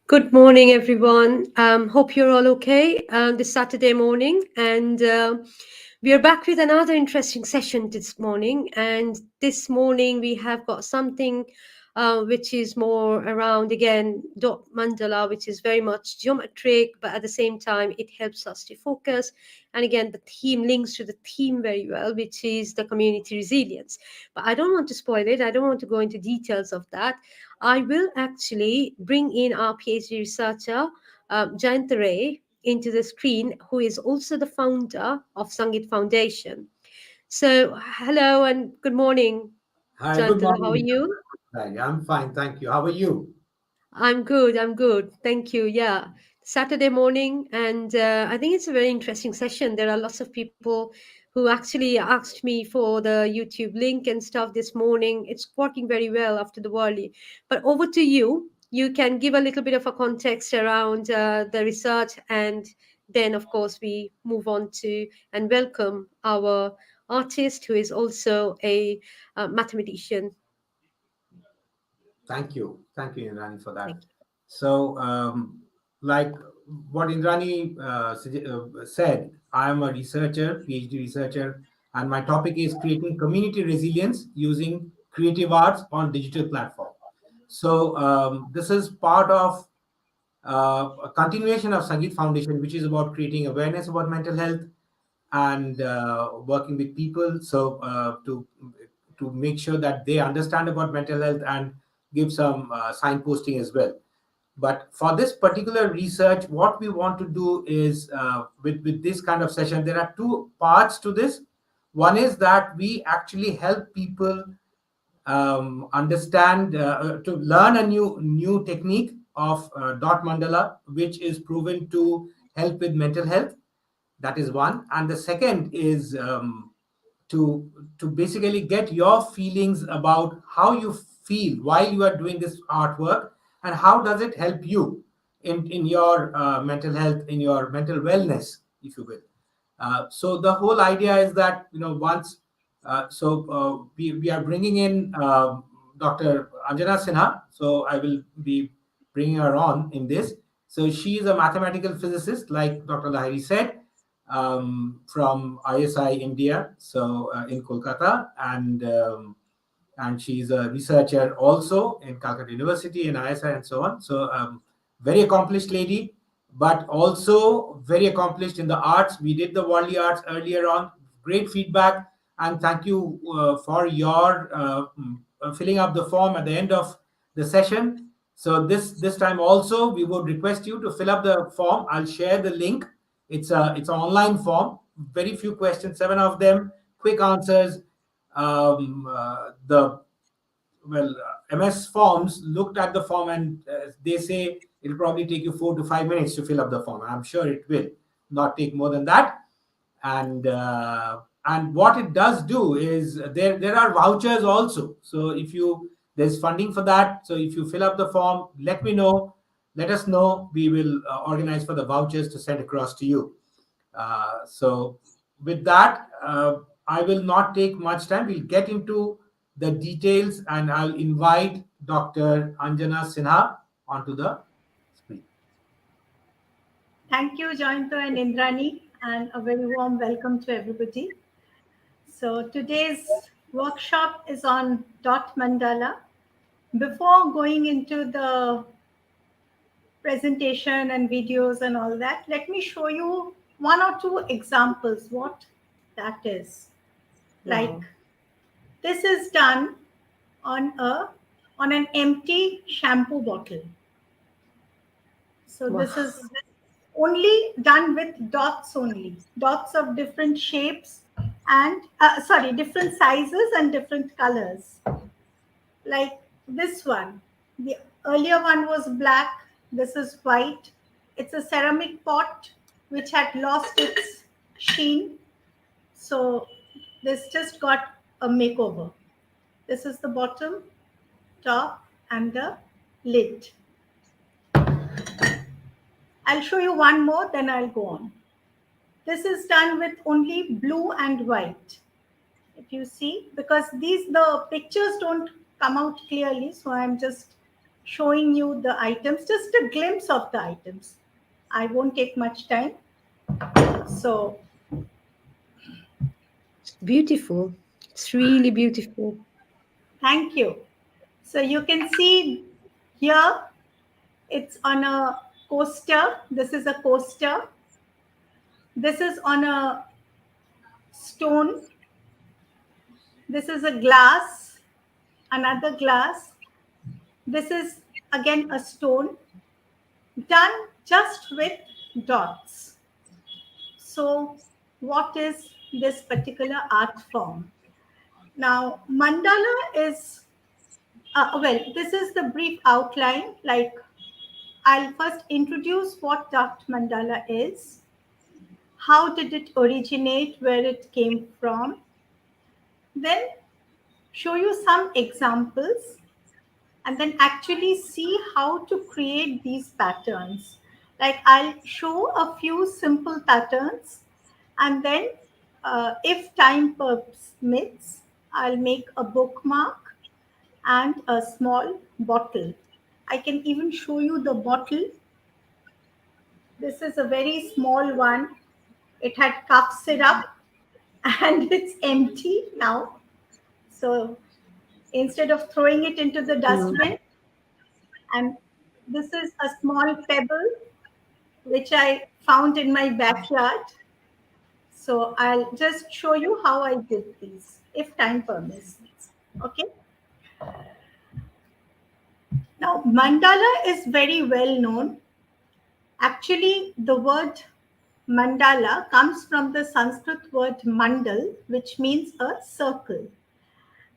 Good morning, everyone. Hope you're all okay this Saturday morning. And we are back with another interesting session this morning. And this morning, we have got something which is more around, again, Dot Mandala, which is very much geometric, but at the same time, it helps us to focus. And again, the theme links to the theme very well, which is the community resilience. But I don't want to spoil it. I don't want to go into details of that. I will actually bring in our PhD researcher, Jayant Ray, into the screen, who is also the founder of Sangeet Foundation. So, hello and good morning, Hi, good Jayantala. How are morning. you? Hi, I'm fine, thank you. How are you? I'm good. I'm good. Thank you. Yeah. Saturday morning, and I think it's a very interesting session. There are lots of people who actually asked me for the YouTube link and stuff this morning. It's working very well after the Worley. But over to you. You can give a little bit of a context around the research, and then, of course, we move on to and welcome our artist who is also a mathematician. Thank you, Indrani, for that. Thank So, like what Indrani said, I am a researcher, PhD researcher, and my topic is creating community resilience using creative arts on digital platform. So, this is part of a continuation of Sangeet Foundation, which is about creating awareness about mental health and working with people. So to make sure that they understand about mental health and give some signposting as well. But for this particular research, what we want to do is with this kind of session, there are two parts to this. One is that we actually help people understand to learn a new technique of dot mandala, which is proven to help with mental health. That is one, and the second is to basically get your feelings about how you feel while you are doing this artwork, and how does it help you in your mental health, in your mental wellness, if you will. So the whole idea is that, once we are bringing in Dr. Anjana Sinha. So I will be bringing her on in this. So she is a mathematical physicist, like Dr. Lahiri said, from ISI India, so in Kolkata, and she's a researcher also in Calcutta University and ISI and so on. So very accomplished lady, but also very accomplished in the arts. We did the Worldly Arts earlier on. Great feedback, and thank you for your filling up the form at the end of the session. So this time also we would request you to fill up the form. I'll share the link. It's an online form. Very few questions, 7 of them, quick answers. The MS Forms looked at the form, and they say it'll probably take you 4 to 5 minutes to fill up the form. I'm sure it will not take more than that. And what it does do is there are vouchers also. So if you there's funding for that. So if you fill up the form, let me know. Let us know. We will organize for the vouchers to send across to you. So with that, I will not take much time. We'll get into the details, and I'll invite Dr. Anjana Sinha onto the screen. Thank you, Joyanta and Indrani, and a very warm welcome to everybody. So today's workshop is on Dot Mandala. Before going into the presentation and videos and all that, let me show you one or two examples what that is. you. Like Wow. this is done on a on an empty shampoo bottle. So Wow. this is only done with dots only, dots of different shapes and different sizes and different colors. Like this one, the earlier one was black, this is white. It's a ceramic pot which had lost its sheen. So this just got a makeover. This is the bottom, top, and the lid. I'll show you one more, then I'll go on. This is done with only blue and white. If you see, because the pictures don't come out clearly, so I'm just showing you the items, just a glimpse of the items. I won't take much time. So It's beautiful. It's really beautiful. thank you. So you can see here it's on a coaster. This is a coaster. This is on a stone. This is a glass, another glass. This is again a stone, done just with dots. So, what is this particular art form? Now, mandala is, well, this is the brief outline. Like, I'll first introduce what Dot Mandala is, how did it originate, where it came from, then show you some examples, and then actually see how to create these patterns. Like I'll show a few simple patterns, and then if time permits, I'll make a bookmark and a small bottle. I can even show you the bottle. This is a very small one. It had cough syrup and it's empty now. So instead of throwing it into the Mm. dustbin, and this is a small pebble which I found in my backyard. So I'll just show you how I did these, if time permits. Okay. Now, mandala is very well known. Actually, the word mandala comes from the Sanskrit word mandal, which means a circle.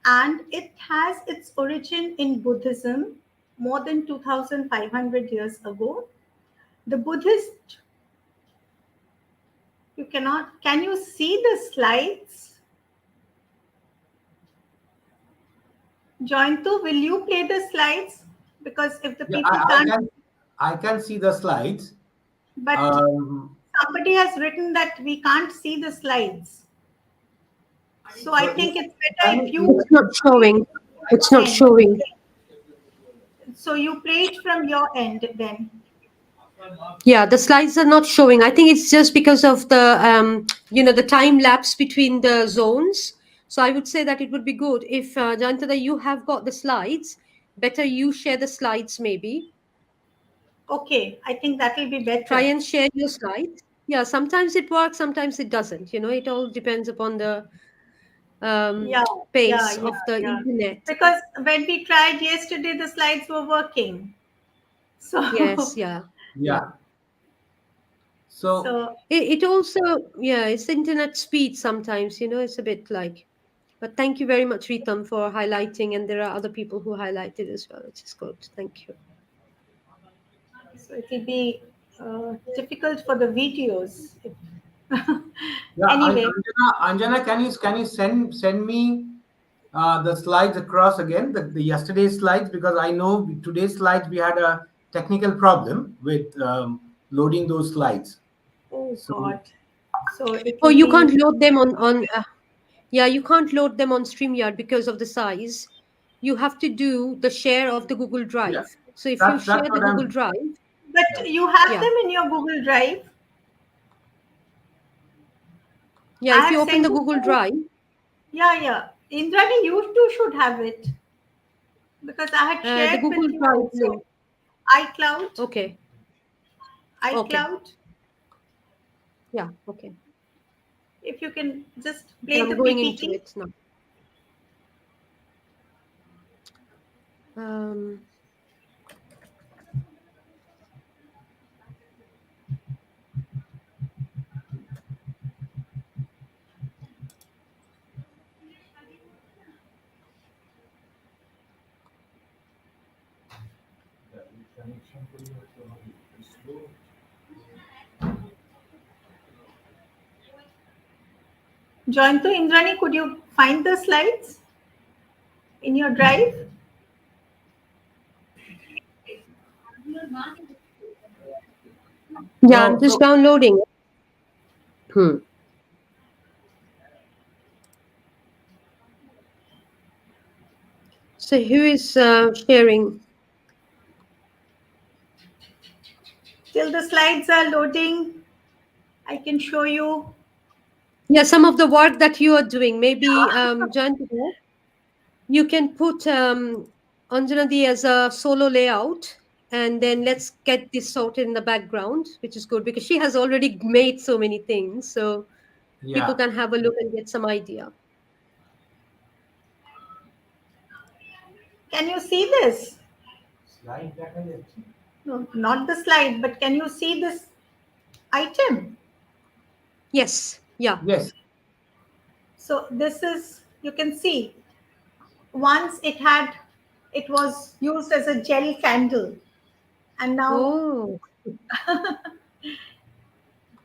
And it has its origin in Buddhism more than 2,500 years ago. The Buddhist, can you see the slides? Jointu, will you play the slides? Because if the Yeah, people can't, I can see the slides. but somebody has written that we can't see the slides. So I think it's better if you. It's not showing. It's not showing. So you play it from your end then. Yeah, the slides are not showing. I think it's just because of the the time lapse between the zones. So I would say that it would be good if Jantada, you have got the slides. Better you share the slides maybe. Okay, I think that will be Try better. and share your slides. Yeah, sometimes it works, sometimes it doesn't. It all depends upon the Yeah, yeah, pace yeah, of the yeah. internet. Because when we tried yesterday, the slides were working. So, Yes, yeah, yeah. Yeah. So so It also, yeah, it's the internet speed sometimes, it's a bit like. But thank you very much, Ritam, for highlighting, and there are other people who highlighted as well, which is good. Thank you. it will be difficult for the videos. yeah, Anyway, Anjana, can you send me the slides across again, the yesterday's slides, because I know today's slides we had a technical problem with loading those slides. oh So God. So it Oh, will you be, can't load them on yeah, you can't load them on StreamYard because of the size. You have to do the share of the Google yeah, Drive. So if you that's share the what Google I'm. Drive, but you have yeah, them in your Google Drive. yeah, I if you have open sent the it Google to, Drive, yeah, yeah. Indrani, you too should have it because I had the shared with Google you Drive also. link. iCloud, Okay, okay, iCloud. yeah, okay. If you can just Yeah, play I'm the going into PPT. it now. Um, Jointu, Indrani, could you find the slides in your drive? yeah, I'm No, just downloading. Hmm. So who is sharing? Till the slides are loading, I can show you. Yeah, some of the work that you are doing. Maybe, Jan, you can put Anjana Di as a solo layout, and then let's get this sorted in the background, which is good because she has already made so many things. So people Yeah. can have a look and get some idea. Can you see this? Slide দেখা যাচ্ছে? No, not the slide, but can you see this item? Yes. Yeah. Yes. So this is, you can see, once it was used as a gel candle, and now Oh,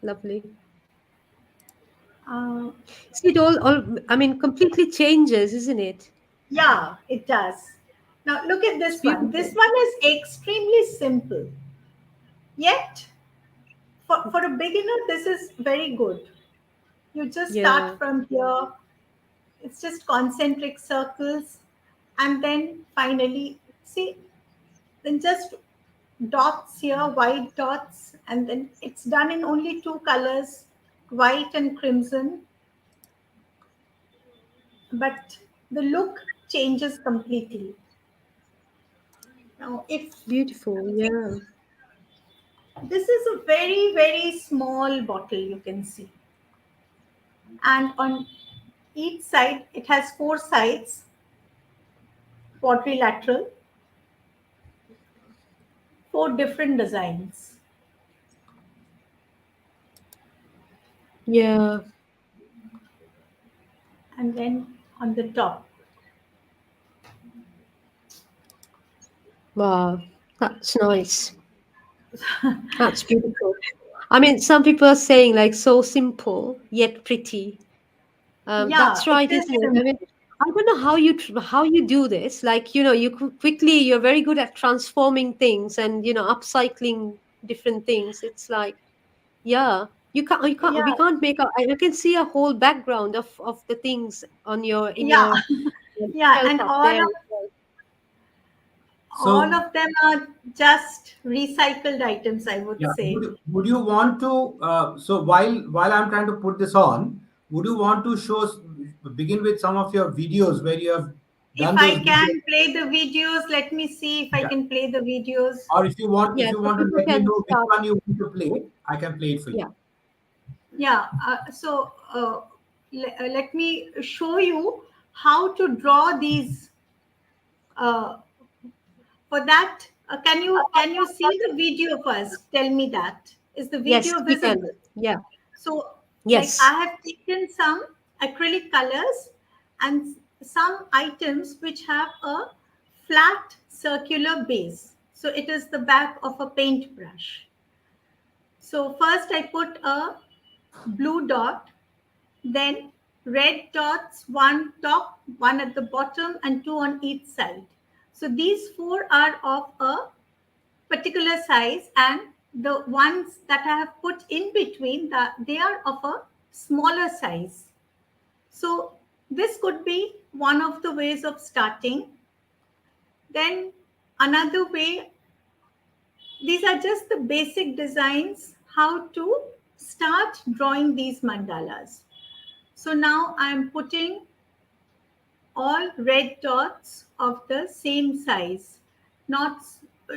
lovely. uh, See, it all, I mean, completely changes, isn't it? yeah, it does. Now look at It's this one. This beautiful. one is extremely simple, yet for a beginner this is very good. You just start Yeah. from here. It's just concentric circles, and then finally, see, then just dots here, white dots, and then it's done in only two colors, white and crimson, but the look changes completely. Now, if Beautiful. Yeah. this is a very, very small bottle, you can see, and on each side, it has four sides, quadrilateral, four different designs. Yeah. And then on the top, Wow. That's nice. That's beautiful. I mean, some people are saying like so simple yet pretty. yeah, That's it right, is isn't it? I mean, simple. I don't know how how you do this. Like, you quickly, you're very good at transforming things and upcycling different things. It's like, yeah, we Yeah, can't make a. I can see a whole background of the things on your in yeah, your yeah, shelf and up there. all So of them are just recycled items, I would yeah, say. would you want to? So while I'm trying to put this on, would you want to begin with some of your videos where you have If done those I videos? can play the videos, let me see if I Yeah. can play the videos. Or if Yeah, you so want to people let me can know which start. one you want to play, I can play it for you. Yeah. Yeah, let me show you how to draw these. Uh, for that, can you see the video first? Tell me that. Is the Yes, video we can. visible? Yeah. So, like Yes. I have taken some acrylic colors and some items which have a flat circular base. So it is the back of a paintbrush. So first I put a blue dot, then red dots, one top, one at the bottom, and two on each side. So these four are of a particular size, and the ones that I have put in between, they are of a smaller size. So this could be one of the ways of starting. Then another way, these are just the basic designs how to start drawing these mandalas. So now I'm putting all red dots of the same size, not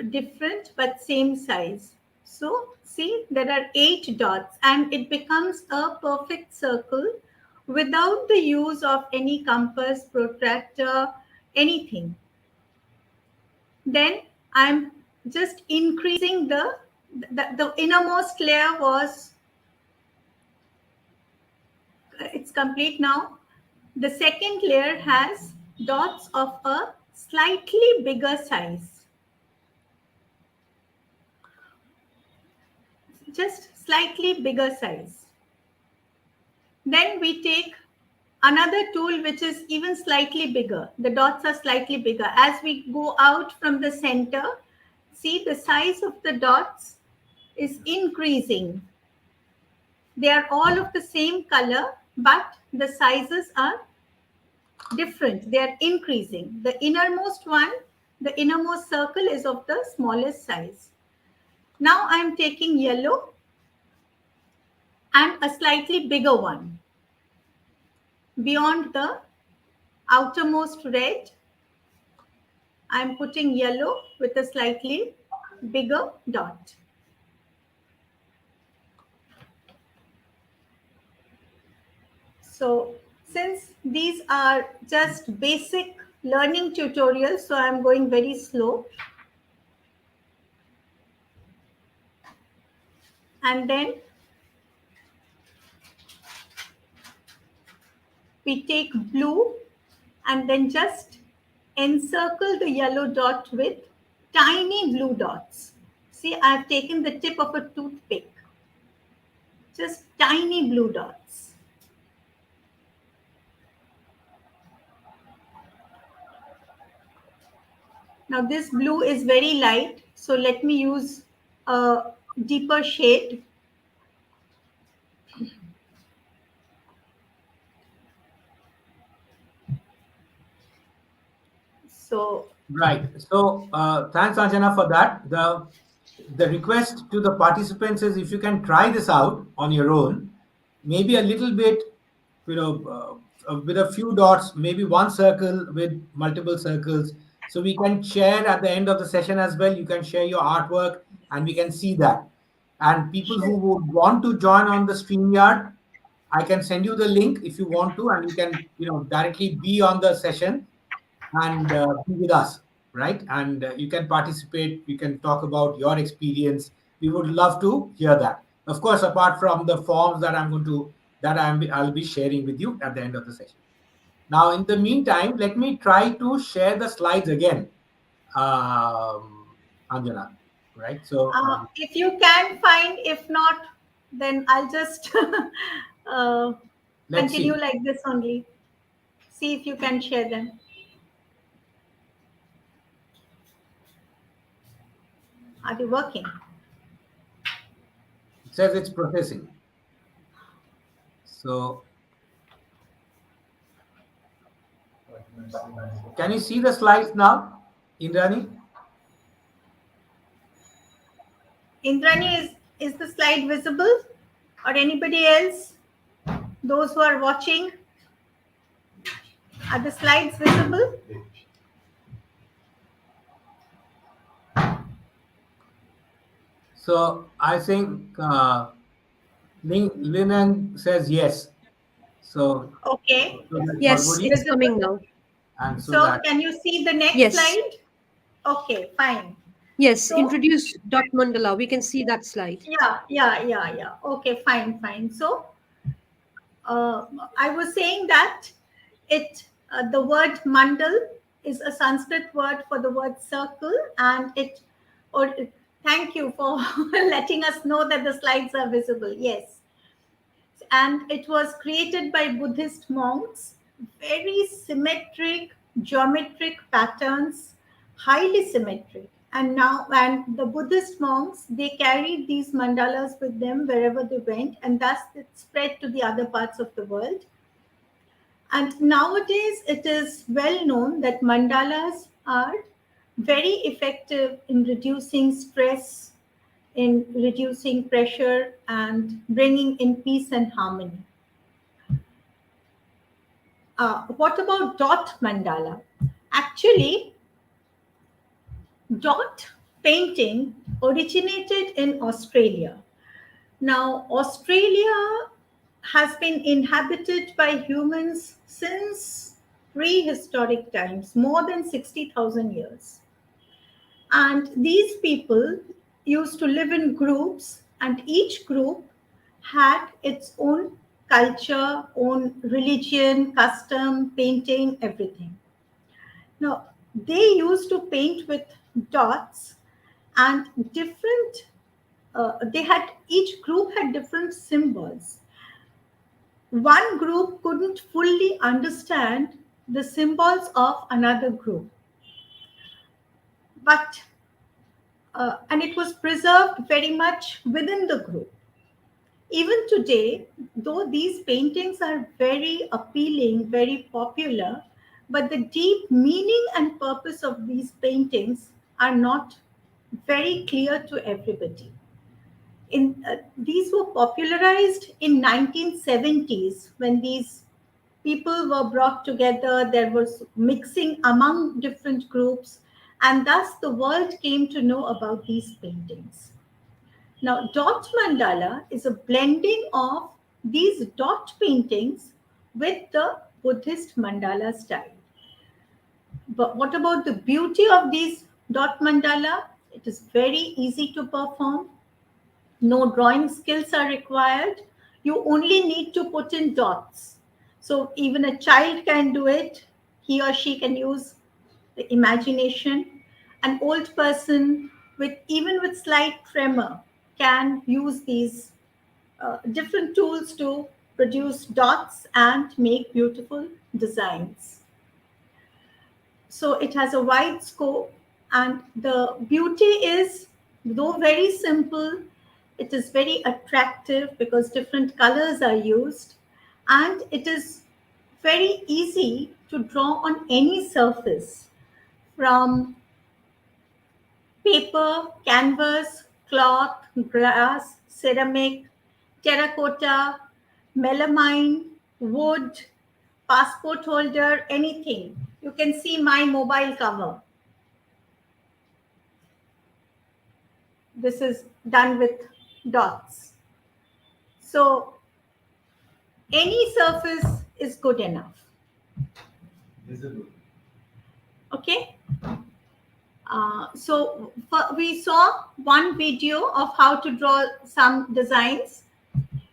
different but same size. So see, there are 8 dots and it becomes a perfect circle without the use of any compass, protractor, anything. Then I'm just increasing the innermost layer was, it's complete now. The second layer has dots of a slightly bigger size, just slightly bigger size. Then we take another tool which is even slightly bigger. The dots are slightly bigger. As we go out from the center, see the size of the dots is increasing. They are all of the same color, but the sizes are different. They are increasing. The innermost circle is of the smallest size. Now I'm taking yellow and a slightly bigger one beyond the outermost red. I'm putting yellow with a slightly bigger dot. So since these are just basic learning tutorials, so I'm going very slow. And then we take blue and then just encircle the yellow dot with tiny blue dots. See, I've taken the tip of a toothpick, just tiny blue dots. Now this blue is very light, so let me use a deeper shade. So Right. So thanks, Anjana, for that. The request to the participants is if you can try this out on your own, maybe a little bit, with a few dots, maybe one circle with multiple circles. So we can share at the end of the session as well. You can share your artwork and we can see that. And people who would want to join on the StreamYard, I can send you the link if you want to, and you can, directly be on the session and be with us, right? And you can participate. You can talk about your experience. We would love to hear that. Of course, apart from the forms that I'll be sharing with you at the end of the session. Now, in the meantime, let me try to share the slides again, Anjana. Right? So if you can find, if not, then I'll just let's continue see. like this only. See if you can share them. Are they working? It says it's processing. So, can you see the slides now, Indrani? Indrani, is the slide visible? Or anybody else? Those who are watching, are the slides visible? So I think Linan says yes. So, Okay. Yes, it's coming now. and so So that can you see the next Yes. slide? Okay, fine. Yes, So- introduce Dot Mandala. We can see that slide. Yeah. Okay, fine. So I was saying that the word mandal is a Sanskrit word for the word circle, and thank you for letting us know that the slides are visible. Yes, and it was created by Buddhist monks. Very symmetric, geometric patterns, highly symmetric. And the Buddhist monks, they carried these mandalas with them wherever they went, and thus it spread to the other parts of the world. And nowadays, it is well known that mandalas are very effective in reducing stress, in reducing pressure, and bringing in peace and harmony. What about dot mandala? Actually, dot painting originated in Australia. Now, Australia has been inhabited by humans since prehistoric times, more than 60,000 years. And these people used to live in groups, and each group had its own culture, own religion, custom, painting, everything. Now, they used to paint with dots and each group had different symbols. One group couldn't fully understand the symbols of another group, and it was preserved very much within the group. Even today, though these paintings are very appealing, very popular, but the deep meaning and purpose of these paintings are not very clear to everybody. These were popularized in 1970s when these people were brought together. There was mixing among different groups, and thus the world came to know about these paintings. Now, dot mandala is a blending of these dot paintings with the Buddhist mandala style. But what about the beauty of these dot mandala? It is very easy to perform. No drawing skills are required. You only need to put in dots. So even a child can do it. He or she can use the imagination. An old person even with slight tremor can use these different tools to produce dots and make beautiful designs. So it has a wide scope, and the beauty is, though very simple, it is very attractive because different colors are used, and it is very easy to draw on any surface, from paper, canvas, cloth, glass, ceramic, terracotta, melamine, wood, passport holder, anything. You can see my mobile cover. This is done with dots. So any surface is good enough. Visible. Okay. So we saw one video of how to draw some designs.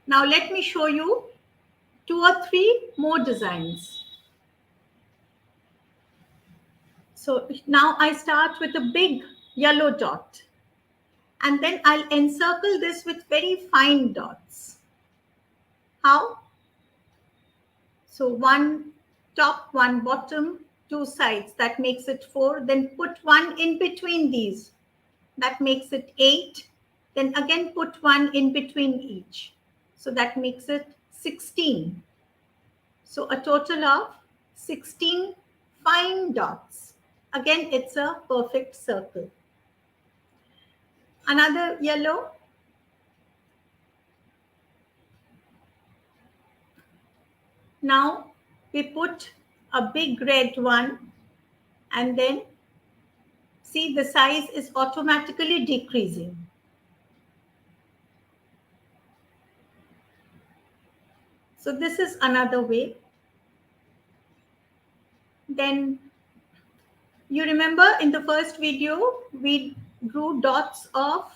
Now let me show you 2 or 3 more designs. So now I start with a big yellow dot, and then I'll encircle this with very fine dots. How? So 1 top, 1 bottom, 2 sides, that makes it 4. Then put 1 in between these, that makes it 8. Then again put 1 in between each, so that makes it 16. So a total of 16 fine dots. Again, it's a perfect circle. Another yellow. Now we put a big red one, and then see the size is automatically decreasing. So this is another way. Then you remember in the first video, we drew dots of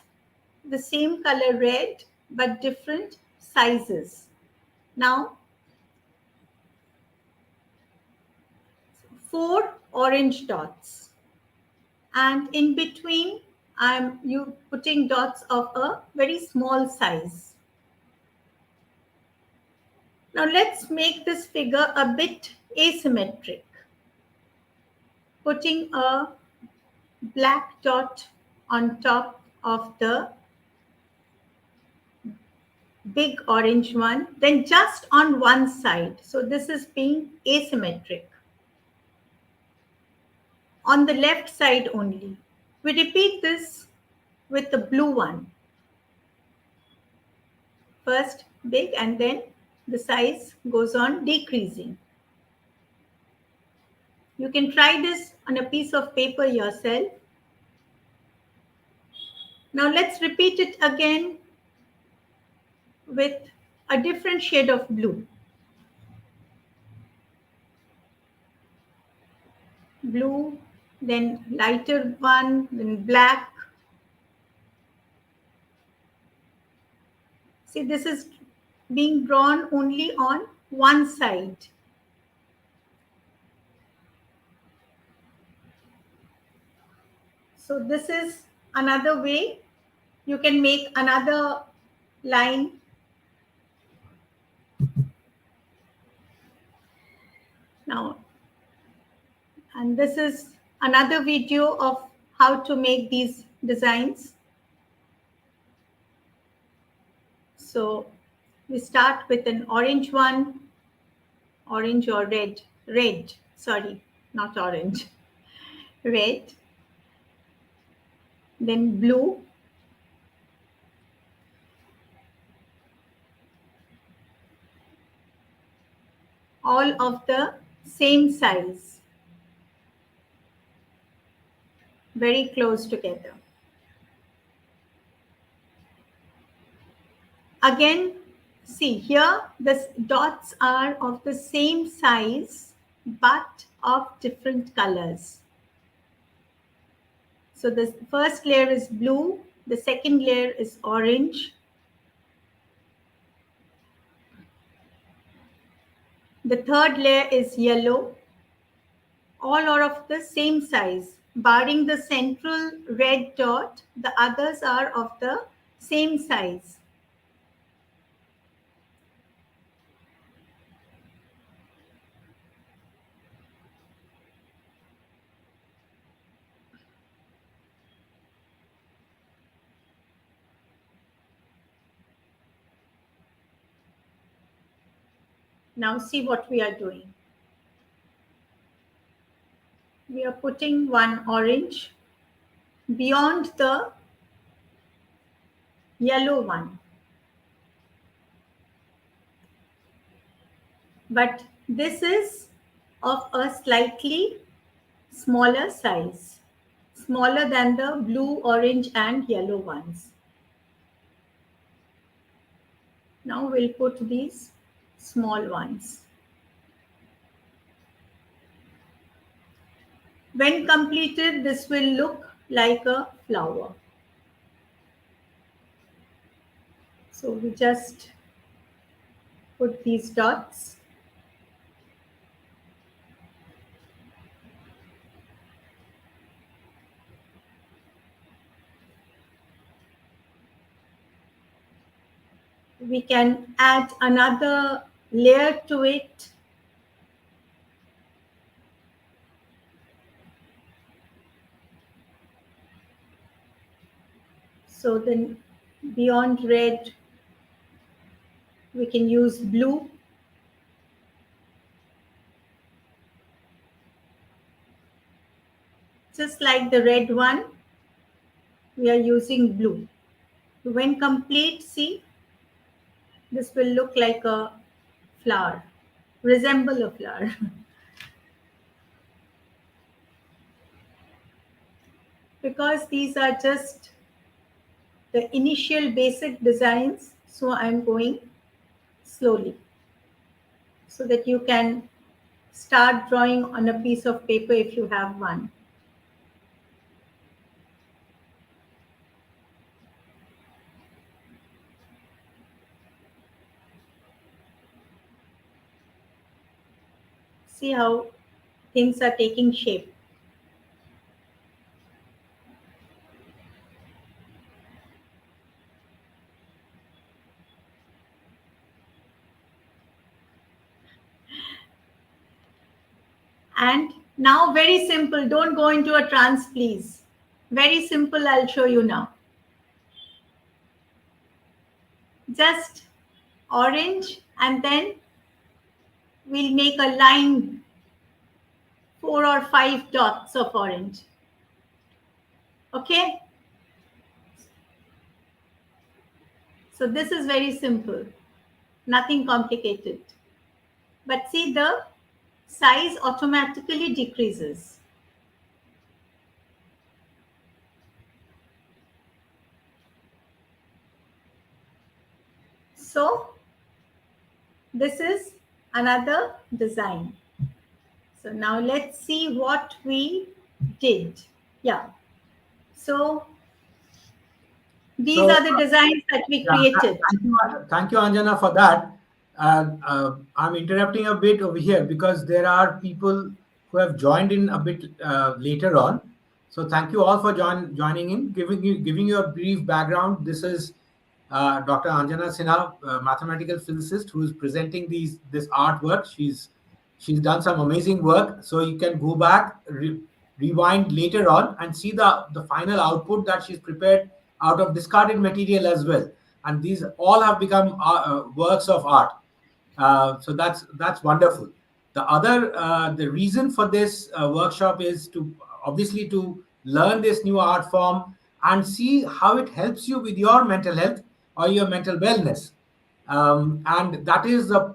the same color red, but different sizes. Now 4 orange dots, and in between I'm putting dots of a very small size. Now let's make this figure a bit asymmetric. Putting a black dot on top of the big orange one, then just on one side. So this is being asymmetric. On the left side only. We repeat this with the blue one. First big, and then the size goes on decreasing. You can try this on a piece of paper yourself. Now let's repeat it again with a different shade of blue. Blue, then lighter one, then black. See, this is being drawn only on one side. So this is another way. You can make another line. Now, and this is another video of how to make these designs. So we start with an orange one, orange or red, sorry, not orange, red. then blue, all of the same size, very close together. Again, see here, the dots are of the same size but of different colors. So the first layer is blue, the second layer is orange, the third layer is yellow. All are of the same size, barring the central red dot, the others are of the same size. Now see what we are doing. We are putting one orange beyond the yellow one. But this is of a slightly smaller size, smaller than the blue, orange and yellow ones. Now we'll put these small ones. When completed, this will look like a flower. So we just put these dots. We can add another layer to it. So then beyond red, we can use blue. Just like the red one, we are using blue. When complete, see, this will look like a flower, resemble a flower. Because these are just the initial basic designs, so I'm going slowly so that you can start drawing on a piece of paper if you have one. See how things are taking shape. And now very simple, don't go into a trance please. Very simple, I'll show you now. Just orange and then we'll make a line, 4 or 5 dots of orange. Okay? So this is very simple, nothing complicated. But see, the size automatically decreases. So this is another design. So now let's see what we did. Yeah. So these are the designs that we created. Thank you, Anjana, for that. I'm interrupting a bit over here because there are people who have joined in a bit later on. So thank you all for joining in, giving you a brief background. This is Dr. Anjana Sinha, mathematical physicist, who is presenting this artwork. She's done some amazing work. So you can go back, rewind later on and see the final output that she's prepared out of discarded material as well. And these all have become works of art. So that's wonderful. The reason for this workshop is to obviously to learn this new art form and see how it helps you with your mental health or your mental wellness. And that is the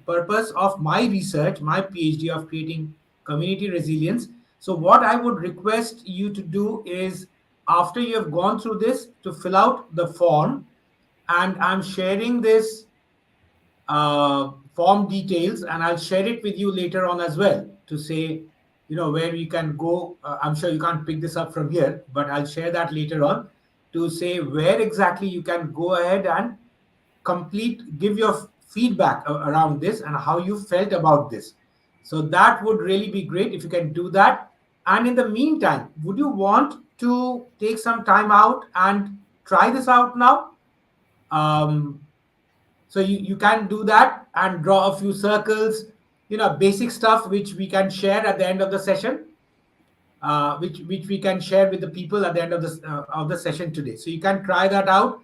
purpose of my research, my PhD of creating community resilience. So, what I would request you to do is, after you have gone through this, to fill out the form. And I'm sharing this form details, and I'll share it with you later on as well, to say, where you can go. I'm sure you can't pick this up from here, but I'll share that later on, to say where exactly you can go ahead and give your feedback around this and how you felt about this. So that would really be great if you can do that. And in the meantime, would you want to take some time out and try this out now? Um, so you can do that and draw a few circles, basic stuff which we can share at the end of the session, which we can share with the people at the end of the session today. So you can try that out.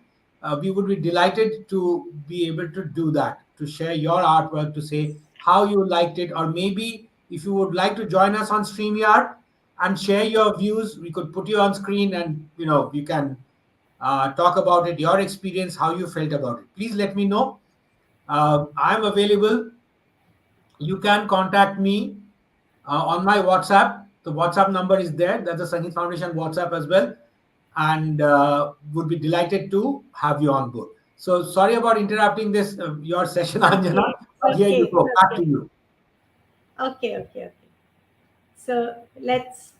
We would be delighted to be able to do that, to share your artwork, to say how you liked it, or maybe if you would like to join us on StreamYard and share your views, we could put you on screen, and you can talk about it, your experience, how you felt about it. Please let me know. I'm available. You can contact me on my WhatsApp. The WhatsApp number is there. That's the Sangeet Foundation WhatsApp as well. And would be delighted to have you on board. So sorry about interrupting this, your session, Anjana. Here you go. Back to you. Okay. So let's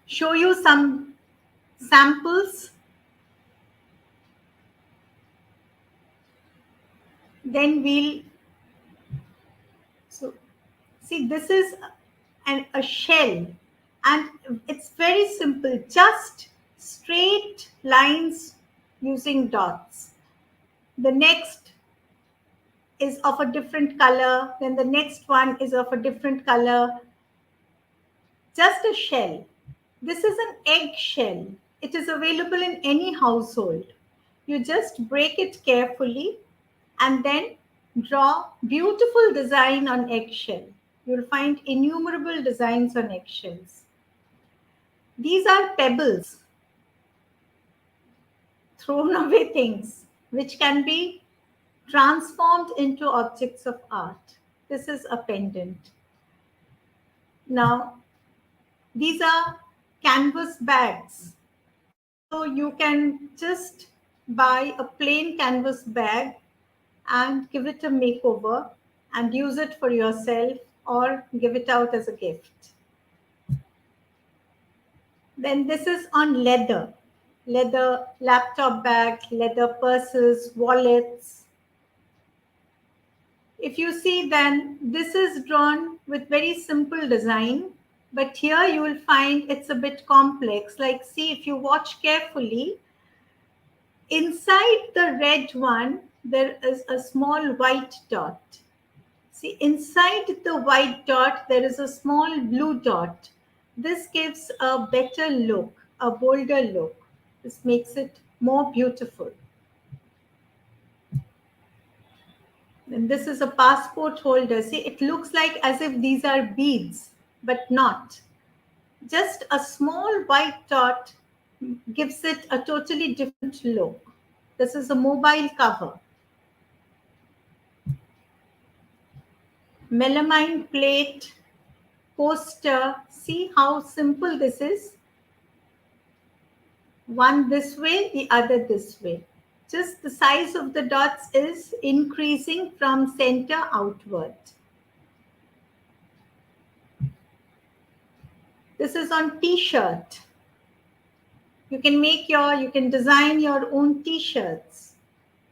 show you some samples. Then so see, this is a shell, and it's very simple, just straight lines using dots. The next is of a different color, then the next one is of a different color. Just a shell. This is an egg shell. It is available in any household. You just break it carefully and then draw beautiful design on eggshell. You'll find innumerable designs on eggshells. These are pebbles, thrown away things, which can be transformed into objects of art. This is a pendant. Now, these are canvas bags. So you can just buy a plain canvas bag and give it a makeover and use it for yourself or give it out as a gift. Then this is on leather laptop bag, leather purses, wallets. If you see, then this is drawn with very simple design, but here you will find it's a bit complex. Like, see, if you watch carefully, inside the red one, there is a small white dot. See, inside the white dot, there is a small blue dot. This gives a better look, a bolder look. This makes it more beautiful. And this is a passport holder. See, it looks like as if these are beads, but not. Just a small white dot gives it a totally different look. This is a mobile cover. Melamine plate, poster. See how simple this is. One this way, the other this way. Just the size of the dots is increasing from center outward. This is on t-shirt. You can design your own t-shirts.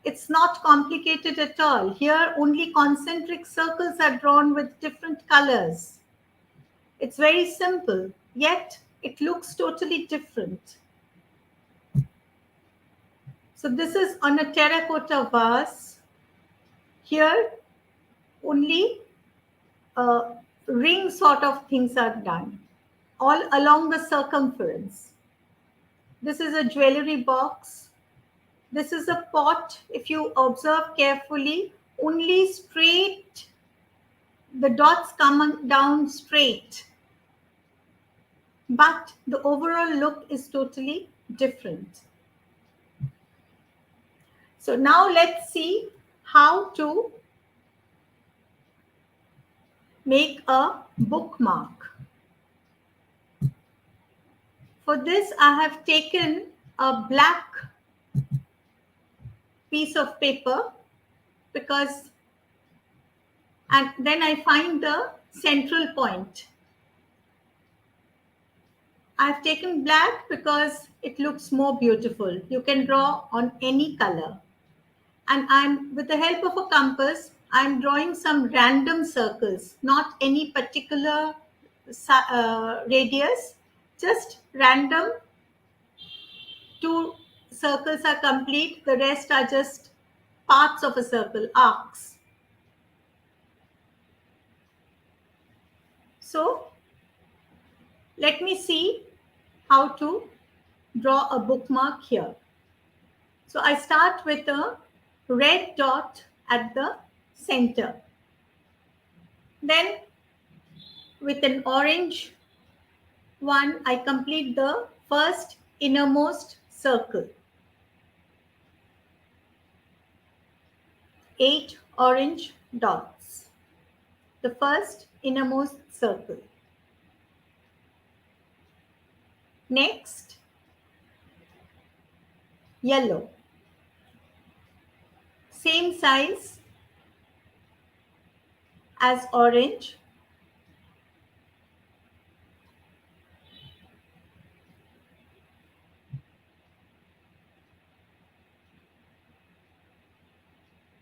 It's not complicated at all. Here only concentric circles are drawn with different colors. It's very simple, yet it looks totally different. So this is on a terracotta vase. Here only ring sort of things are done, all along the circumference. This is a jewelry box. This is a pot. If you observe carefully, only straight, the dots come down straight. but the overall look is totally different. So now let's see how to make a bookmark. For this, I have taken a black piece of paper and then I find the central point. I've taken black because it looks more beautiful. You can draw on any color. And with the help of a compass, I'm drawing some random circles, not any particular radius, just random. 2 circles are complete, the rest are just parts of a circle, arcs. So let me see how to draw a bookmark here. So I start with a red dot at the center. Then with an orange one, I complete the first innermost circle. 8 orange dots. The first innermost circle. Next, yellow. Same size as orange.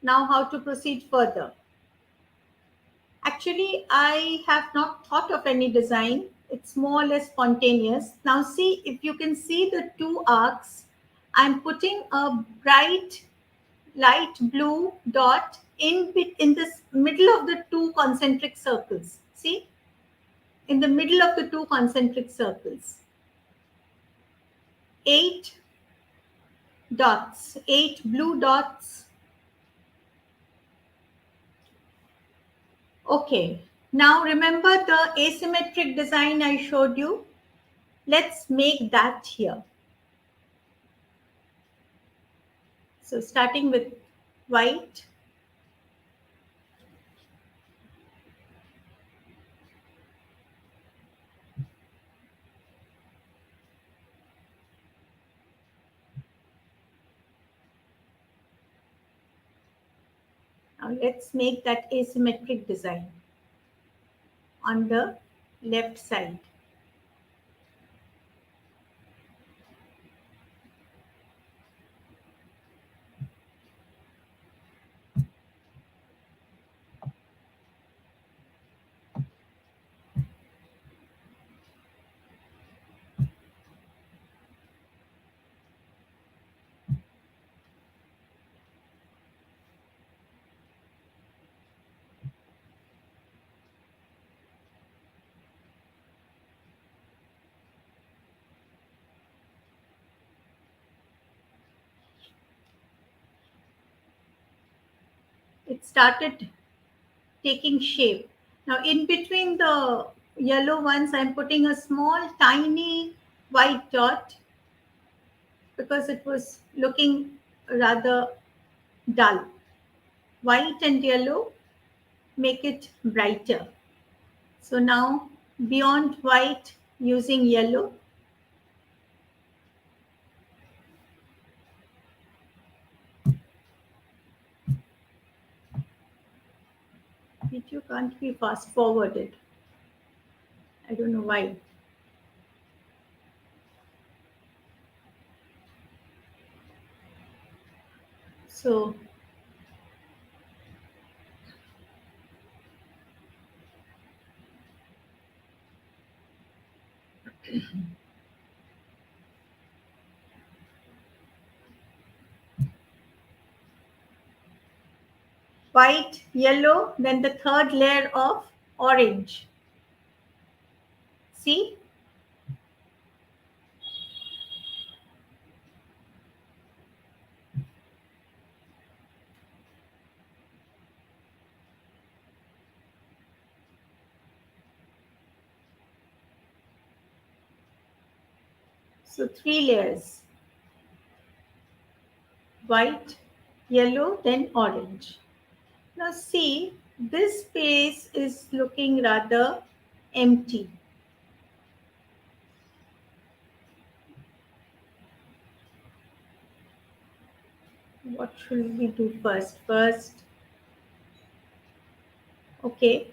Now how to proceed further? Actually, I have not thought of any design. It's more or less spontaneous. Now see, if you can see the 2 arcs, I'm putting a bright light blue dot in this middle of the 2 concentric circles. See? In the middle of the 2 concentric circles. 8 dots, 8 blue dots. Okay, now remember the asymmetric design I showed you? Let's make that here. So starting with white. Now let's make that asymmetric design on the left side. It started taking shape. Now in between the yellow ones, I'm putting a small tiny white dot because it was looking rather dull. White and yellow make it brighter. So now beyond white, using yellow. Video can't be fast forwarded. I don't know why. So white, yellow, then the third layer of orange. See? So 3 layers. White, yellow, then orange. Now see, this space is looking rather empty. What should we do first? Okay,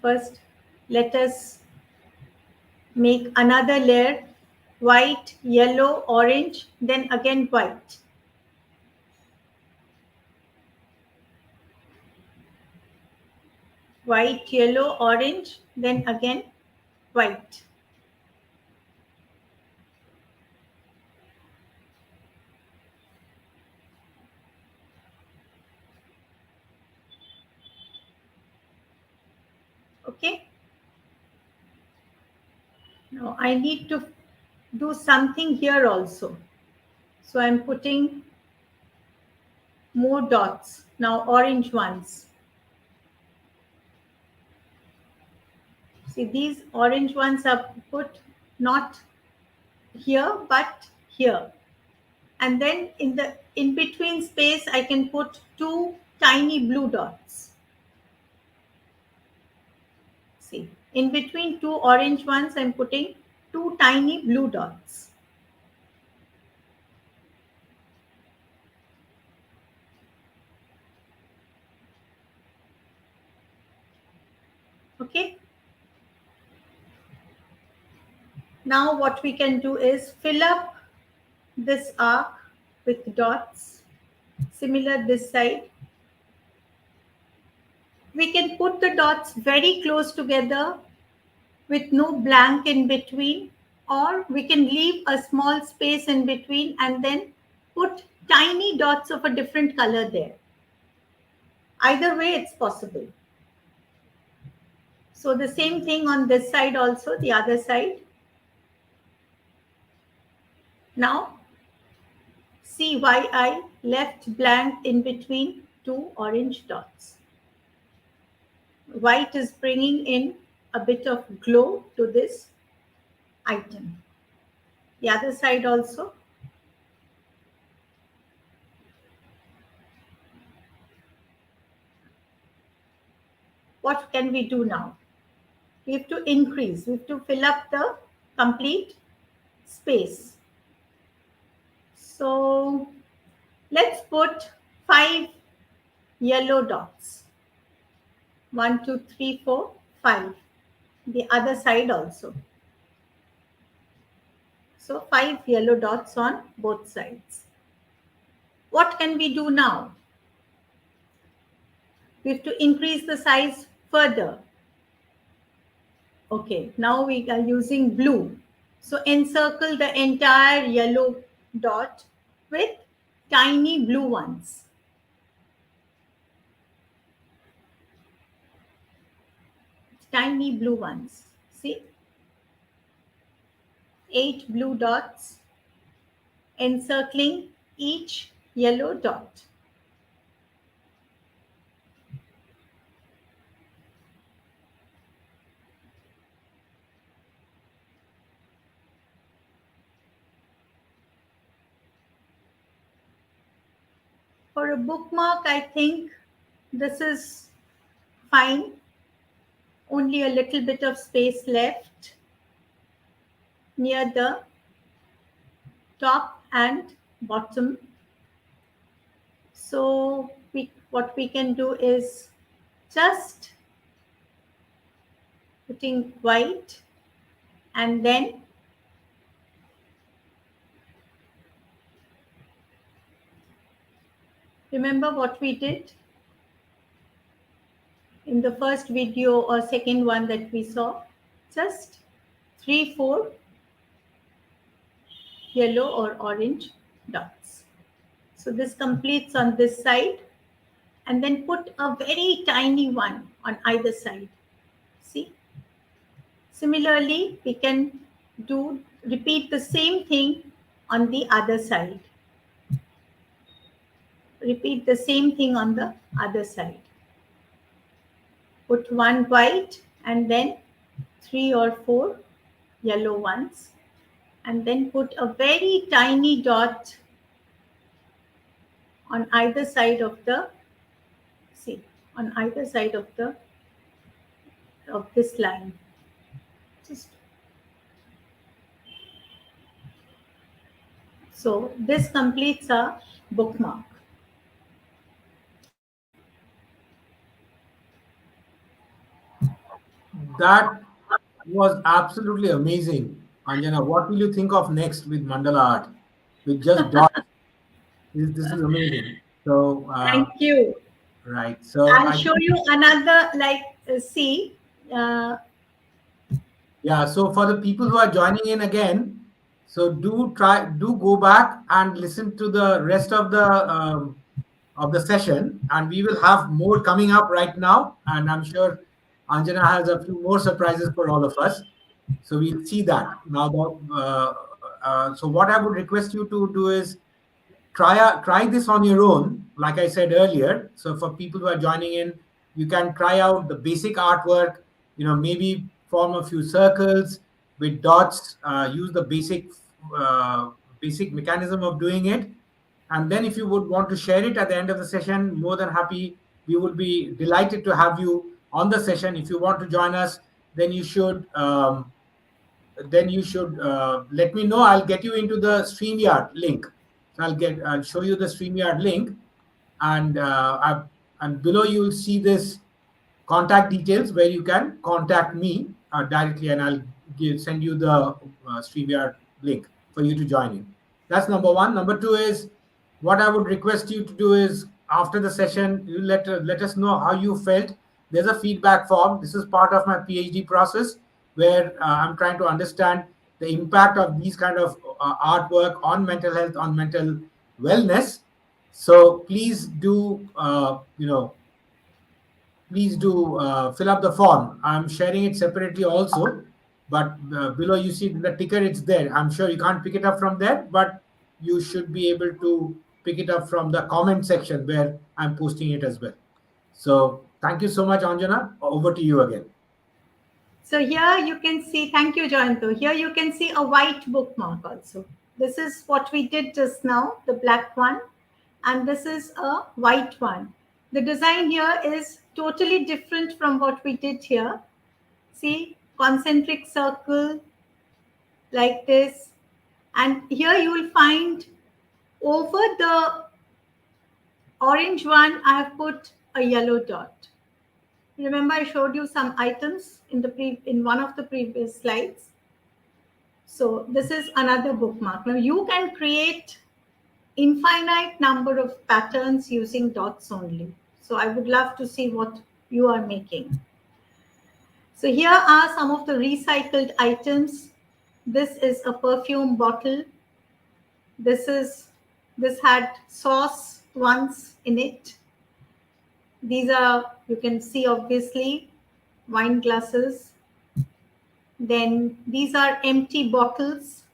first let us make another layer, white, yellow, orange, then again white. White, yellow, orange, then again white. Okay. Now I need to do something here also. So I'm putting more dots, now orange ones. See, these orange ones are put not here but here. And then in between space I can put 2 tiny blue dots. See, in between 2 orange ones I'm putting 2 tiny blue dots. Okay. Now what we can do is fill up this arc with dots. Similar this side. We can put the dots very close together with no blank in between, or we can leave a small space in between and then put tiny dots of a different color there. Either way, it's possible. So the same thing on this side also, the other side. Now, see why I left blank in between 2 orange dots. White is bringing in a bit of glow to this item. The other side also. What can we do now? We have to increase, we have to fill up the complete space. So let's put 5 yellow dots. 1, 2, 3, 4, 5. The other side also. So 5 yellow dots on both sides. What can we do now? We have to increase the size further. Okay, now we are using blue. So encircle the entire yellow dot with tiny blue ones. Tiny blue ones. See? 8 blue dots encircling each yellow dot. For a bookmark, I think this is fine. Only a little bit of space left near the top and bottom. So what we can do is just putting white and then remember what we did in the first video or second one that we saw, just 3, 4 yellow or orange dots. So this completes on this side, and then put a very tiny one on either side. See? Similarly, we can repeat the same thing on the other side. Repeat the same thing on the other side. Put 1 white and then 3 or 4 yellow ones. and then put a very tiny dot on either side of the, see, on either side of this line. Just so this completes our bookmark. That was absolutely amazing, Anjana. What will you think of next with Mandala art? With just dots. This is amazing. So, Thank you. right. So, I'll show you another, like, see. Yeah, so for the people who are joining in again, so do go back and listen to the rest of the session, and we will have more coming up right now, and I'm sure Anjana has a few more surprises for all of us. So we'll see that now. So what I would request you to do is try this on your own, like I said earlier. So for people who are joining in, you can try out the basic artwork, maybe form a few circles with dots, use the basic mechanism of doing it. And then if you would want to share it at the end of the session, more than happy. We would be delighted to have you on the session. If you want to join us, then you should let me know. I'll get you into the StreamYard link. So I'll show you the StreamYard link, and and below you will see this contact details where you can contact me directly, and I'll send you the StreamYard link for you to join in. That's number one. Number two is, what I would request you to do is, after the session, you let us know how you felt. There's a feedback form. This is part of my PhD process, where I'm trying to understand the impact of these kind of artwork on mental health, on mental wellness. So please do, fill up the form. I'm sharing it separately also, but below you see the ticker, it's there. I'm sure you can't pick it up from there, but you should be able to pick it up from the comment section where I'm posting it as well. So thank you so much, Anjana. Over to you again. So here you can see, thank you, Jayanto. Here you can see a white bookmark also. This is what we did just now, the black one, and this is a white one. The design here is totally different from what we did here. See, concentric circle like this. And here you will find over the orange one, I have put a yellow dot. Remember, I showed you some items in one of the previous slides. So this is another bookmark. Now you can create infinite number of patterns using dots only. So I would love to see what you are making. So here are some of the recycled items. This is a perfume bottle. This had sauce once in it. These are, you can see obviously, wine glasses. Then these are empty bottles.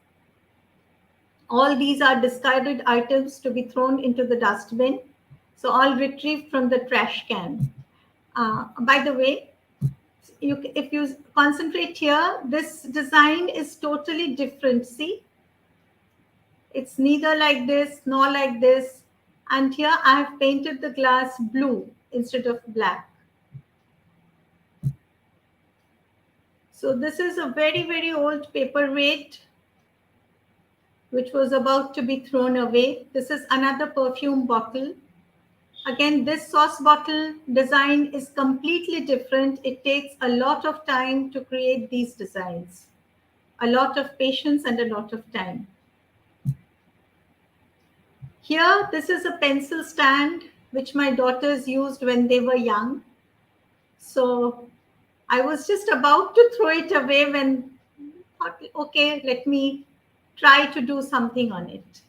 All these are discarded items to be thrown into the dustbin. So all retrieved from the trash can. By the way, if you concentrate here, this design is totally different. See, it's neither like this nor like this. And here I have painted the glass blue instead of black. So this is a very, very old paperweight which was about to be thrown away. This is another perfume bottle. Again, this sauce bottle design is completely different. It takes a lot of time to create these designs. A lot of patience and a lot of time. Here, this is a pencil stand which my daughters used when they were young. So I was just about to throw it away when I thought, okay, let me try to do something on it.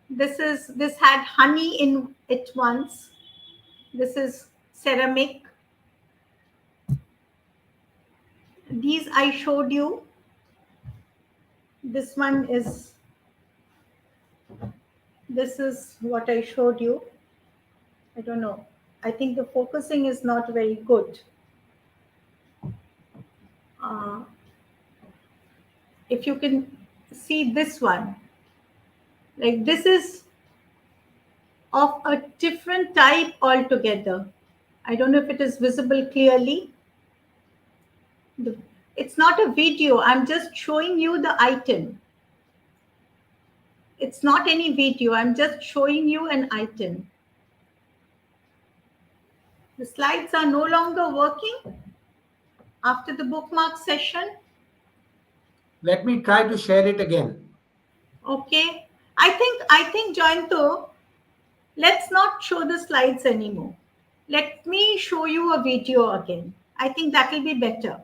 This had honey in it once. This is ceramic. These I showed you. This is what I showed you. I don't know. I think the focusing is not very good. If you can see this one. Like this is of a different type altogether. I don't know if it is visible clearly. It's not a video. I'm just showing you the item. It's not any video. I'm just showing you an item. The slides are no longer working after the bookmark session. Let me try to share it again. Okay. I think Jayanto, let's not show the slides anymore. Let me show you a video again. I think that will be better.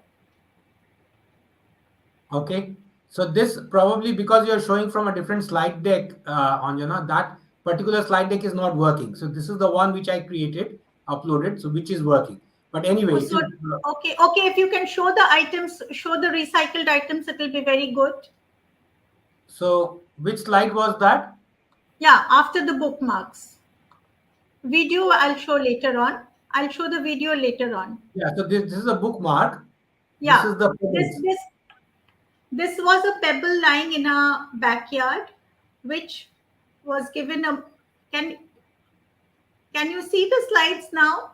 Okay. So this probably because you're showing from a different slide deck, Anjana, that particular slide deck is not working. So this is the one which I created, uploaded, so which is working. But anyway, So, okay. If you can show the items, show the recycled items, it will be very good. So which slide was that? Yeah, after the bookmarks. Video I'll show later on. I'll show the video later on. Yeah, so this is a bookmark. Yeah, This is the this was a pebble lying in a backyard, which was given a. Can you see the slides now?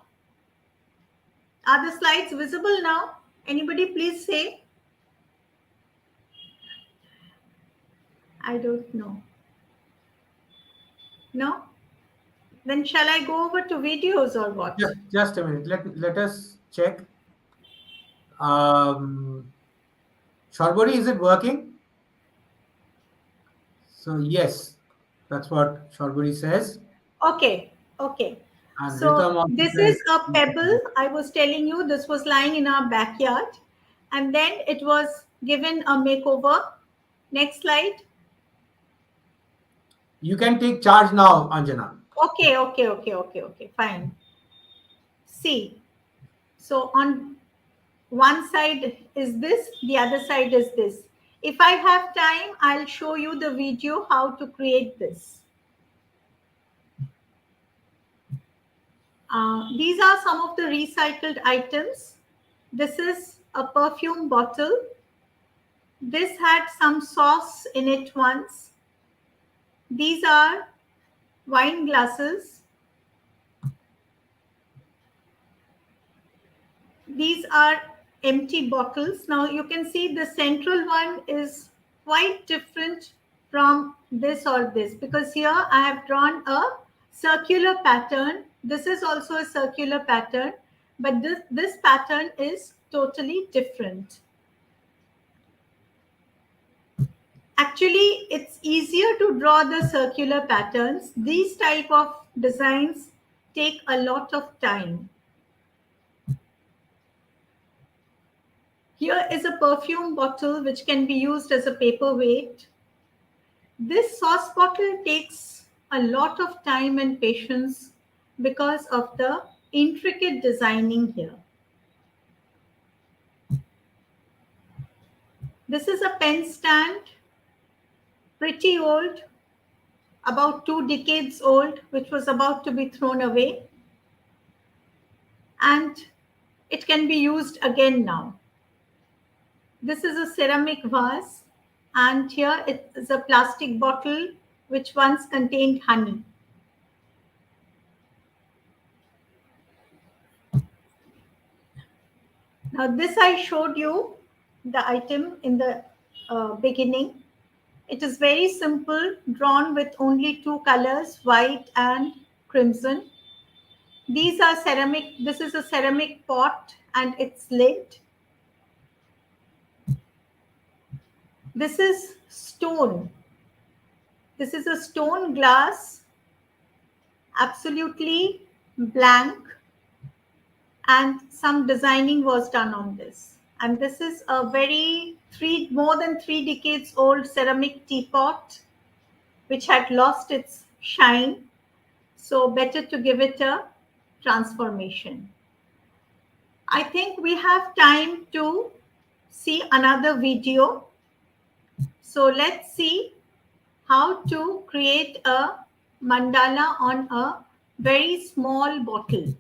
Are the slides visible now? Anybody please say? I don't know. No? Then shall I go over to videos or what? Just a minute. Let us check. Sharbori, is it working? So yes, that's what Sharbori says. Okay. And So this is a pebble. I was telling you this was lying in our backyard, and then it was given a makeover. Next slide. You can take charge now, Anjana. Okay. Fine. See, so on one side is this, the other side is this. If I have time, I'll show you the video how to create this. These are some of the recycled items. This is a perfume bottle. This had some sauce in it once. These are wine glasses. These are empty bottles. Now you can see the central one is quite different from this or this, because here I have drawn a circular pattern. This is also a circular pattern, but this pattern is totally different. Actually, it's easier to draw the circular patterns. These type of designs take a lot of time. Here is a perfume bottle which can be used as a paperweight. This sauce bottle takes a lot of time and patience because of the intricate designing here. This is a pen stand, pretty old, about 2 decades old, which was about to be thrown away. And it can be used again now. This is a ceramic vase, and here it is a plastic bottle which once contained honey. Now this I showed you the item in the beginning. It is very simple, drawn with only 2 colors, white and crimson. These are ceramic. This is a ceramic pot and its lid. This is stone. This is a stone glass, absolutely blank, and some designing was done on this. And this is a more than 3 decades old ceramic teapot, which had lost its shine. So better to give it a transformation. I think we have time to see another video. So let's see how to create a mandala on a very small bottle.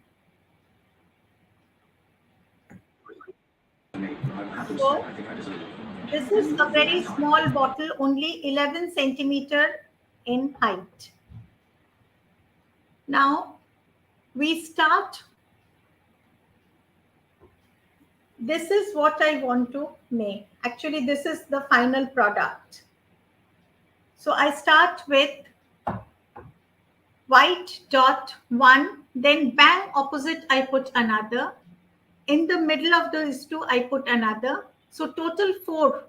So This is a very small bottle, only 11 centimeter in height. Now we start. This is what I want to make. Actually, this is the final product. So I start with white dot one, then bang opposite I put another. In the middle of those two, I put another. So total four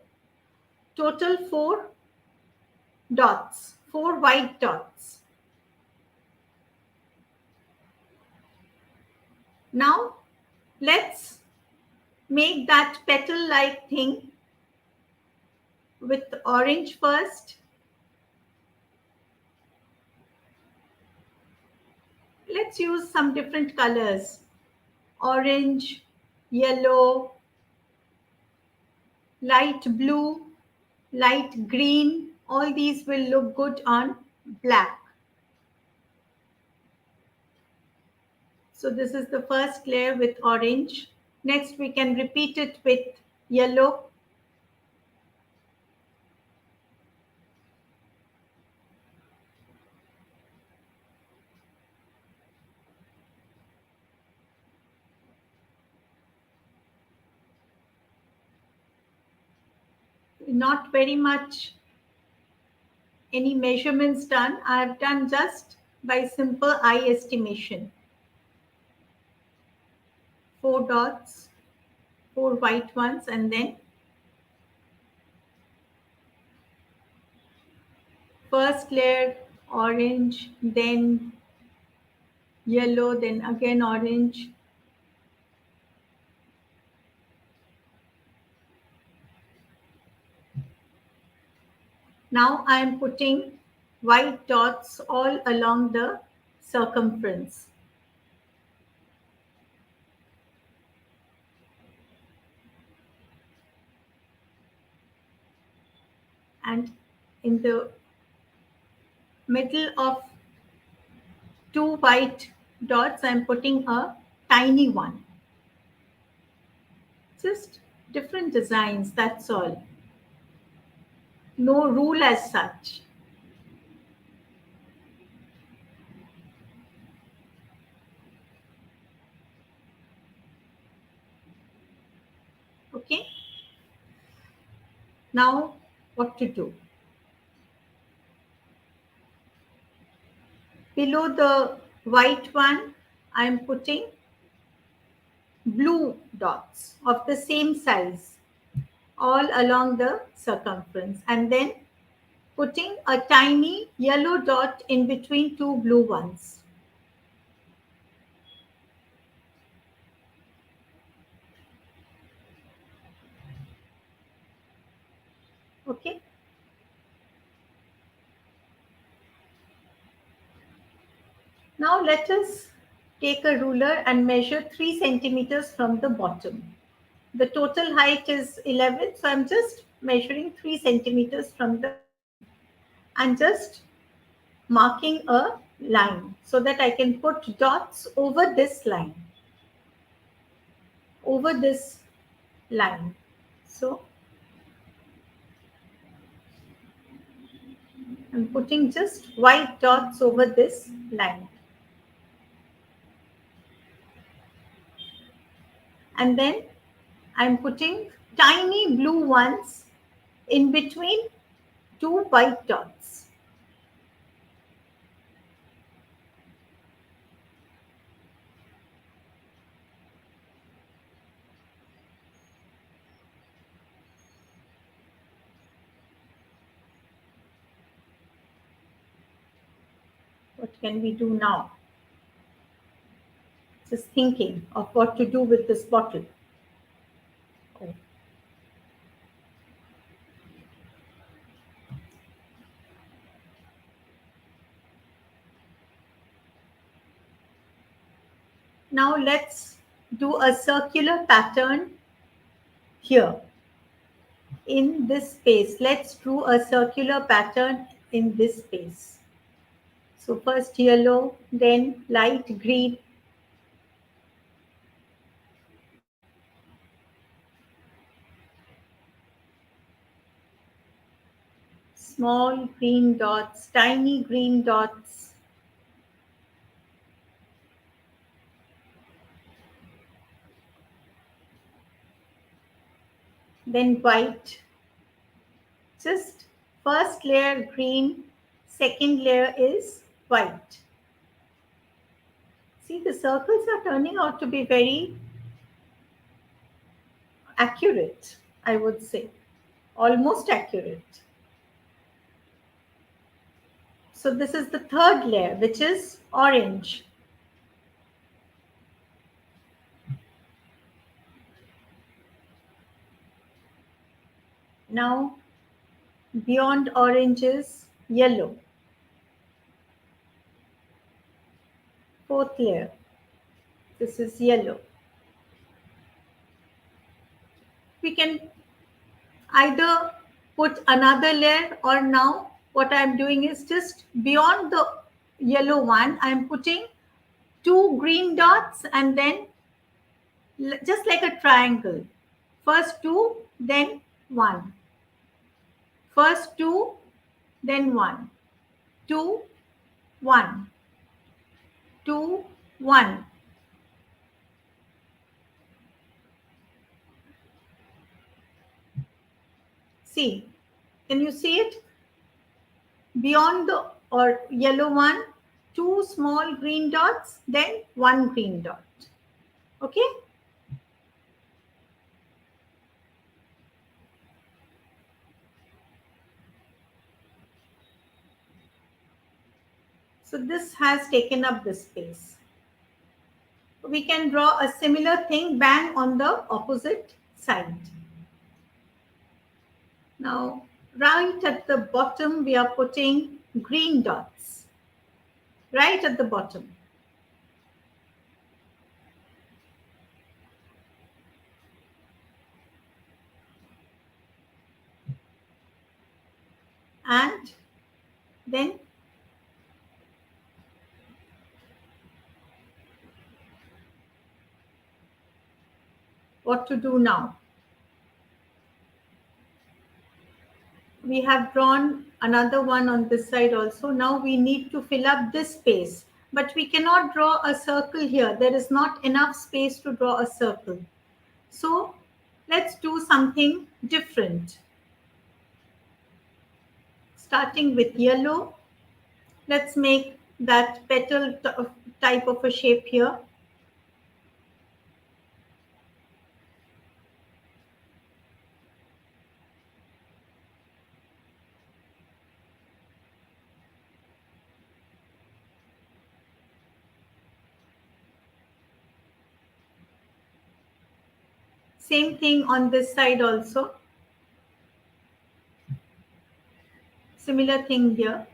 dots, 4 white dots. Now let's make that petal-like thing with orange first. Let's use some different colors. Orange, yellow, light blue, light green. All these will look good on black. So this is the first layer with orange. Next, we can repeat it with yellow. Not very much any measurements done. I have done just by simple eye estimation. 4 dots, 4 white ones, and then first layer orange, then yellow, then again orange. Now I am putting white dots all along the circumference. And in the middle of 2 white dots, I am putting a tiny one. Just different designs, that's all. No rule as such. Okay. Now, what to do? Below the white one, I am putting blue dots of the same size all along the circumference, and then putting a tiny yellow dot in between 2 blue ones. Okay. Now let us take a ruler and measure 3 centimeters from the bottom. The total height is 11, so I'm just measuring 3 centimeters from the and just marking a line so that I can put dots over this line. Over this line. So I'm putting just white dots over this line. And then I'm putting tiny blue ones in between 2 white dots. What can we do now? Just thinking of what to do with this bottle. Okay. Now let's do a circular pattern here in this space. Let's draw a circular pattern in this space. So first yellow, then light green, small green dots, tiny green dots. Then white. Just first layer green, second layer is white. See, the circles are turning out to be very accurate, I would say, almost accurate. So this is the third layer, which is orange. Now, beyond orange is yellow. Fourth layer, this is yellow. We can either put another layer, or now what I'm doing is just beyond the yellow one, I'm putting 2 green dots and then just like a triangle. First 2, then 1. First 2, then 1. 2, 1. 2, 1. See, can you see it? Beyond the or yellow one, 2 small green dots, then 1 green dot. Okay? So this has taken up the space. We can draw a similar thing bang on the opposite side. Now, right at the bottom, we are putting green dots. Right at the bottom. And then what to do now? We have drawn another one on this side also. Now we need to fill up this space, but we cannot draw a circle here. There is not enough space to draw a circle. So let's do something different. Starting with yellow, let's make that petal type of a shape here. Same thing on this side also. Similar thing here.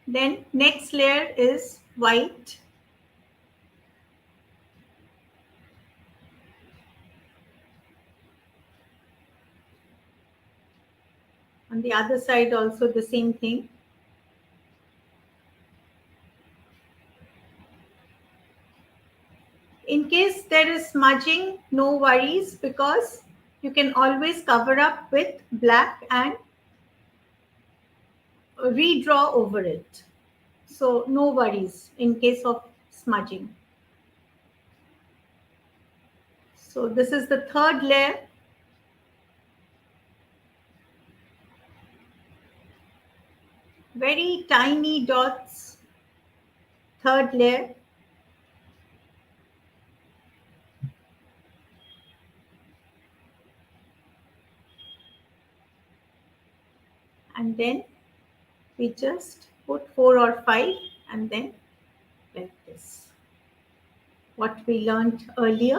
Then next layer is white. On the other side also the same thing. In case there is smudging, no worries, because you can always cover up with black and redraw over it. So no worries in case of smudging. So this is the third layer. Very tiny dots. Third layer. And then we just put 4 or 5 and then like this. What we learned earlier.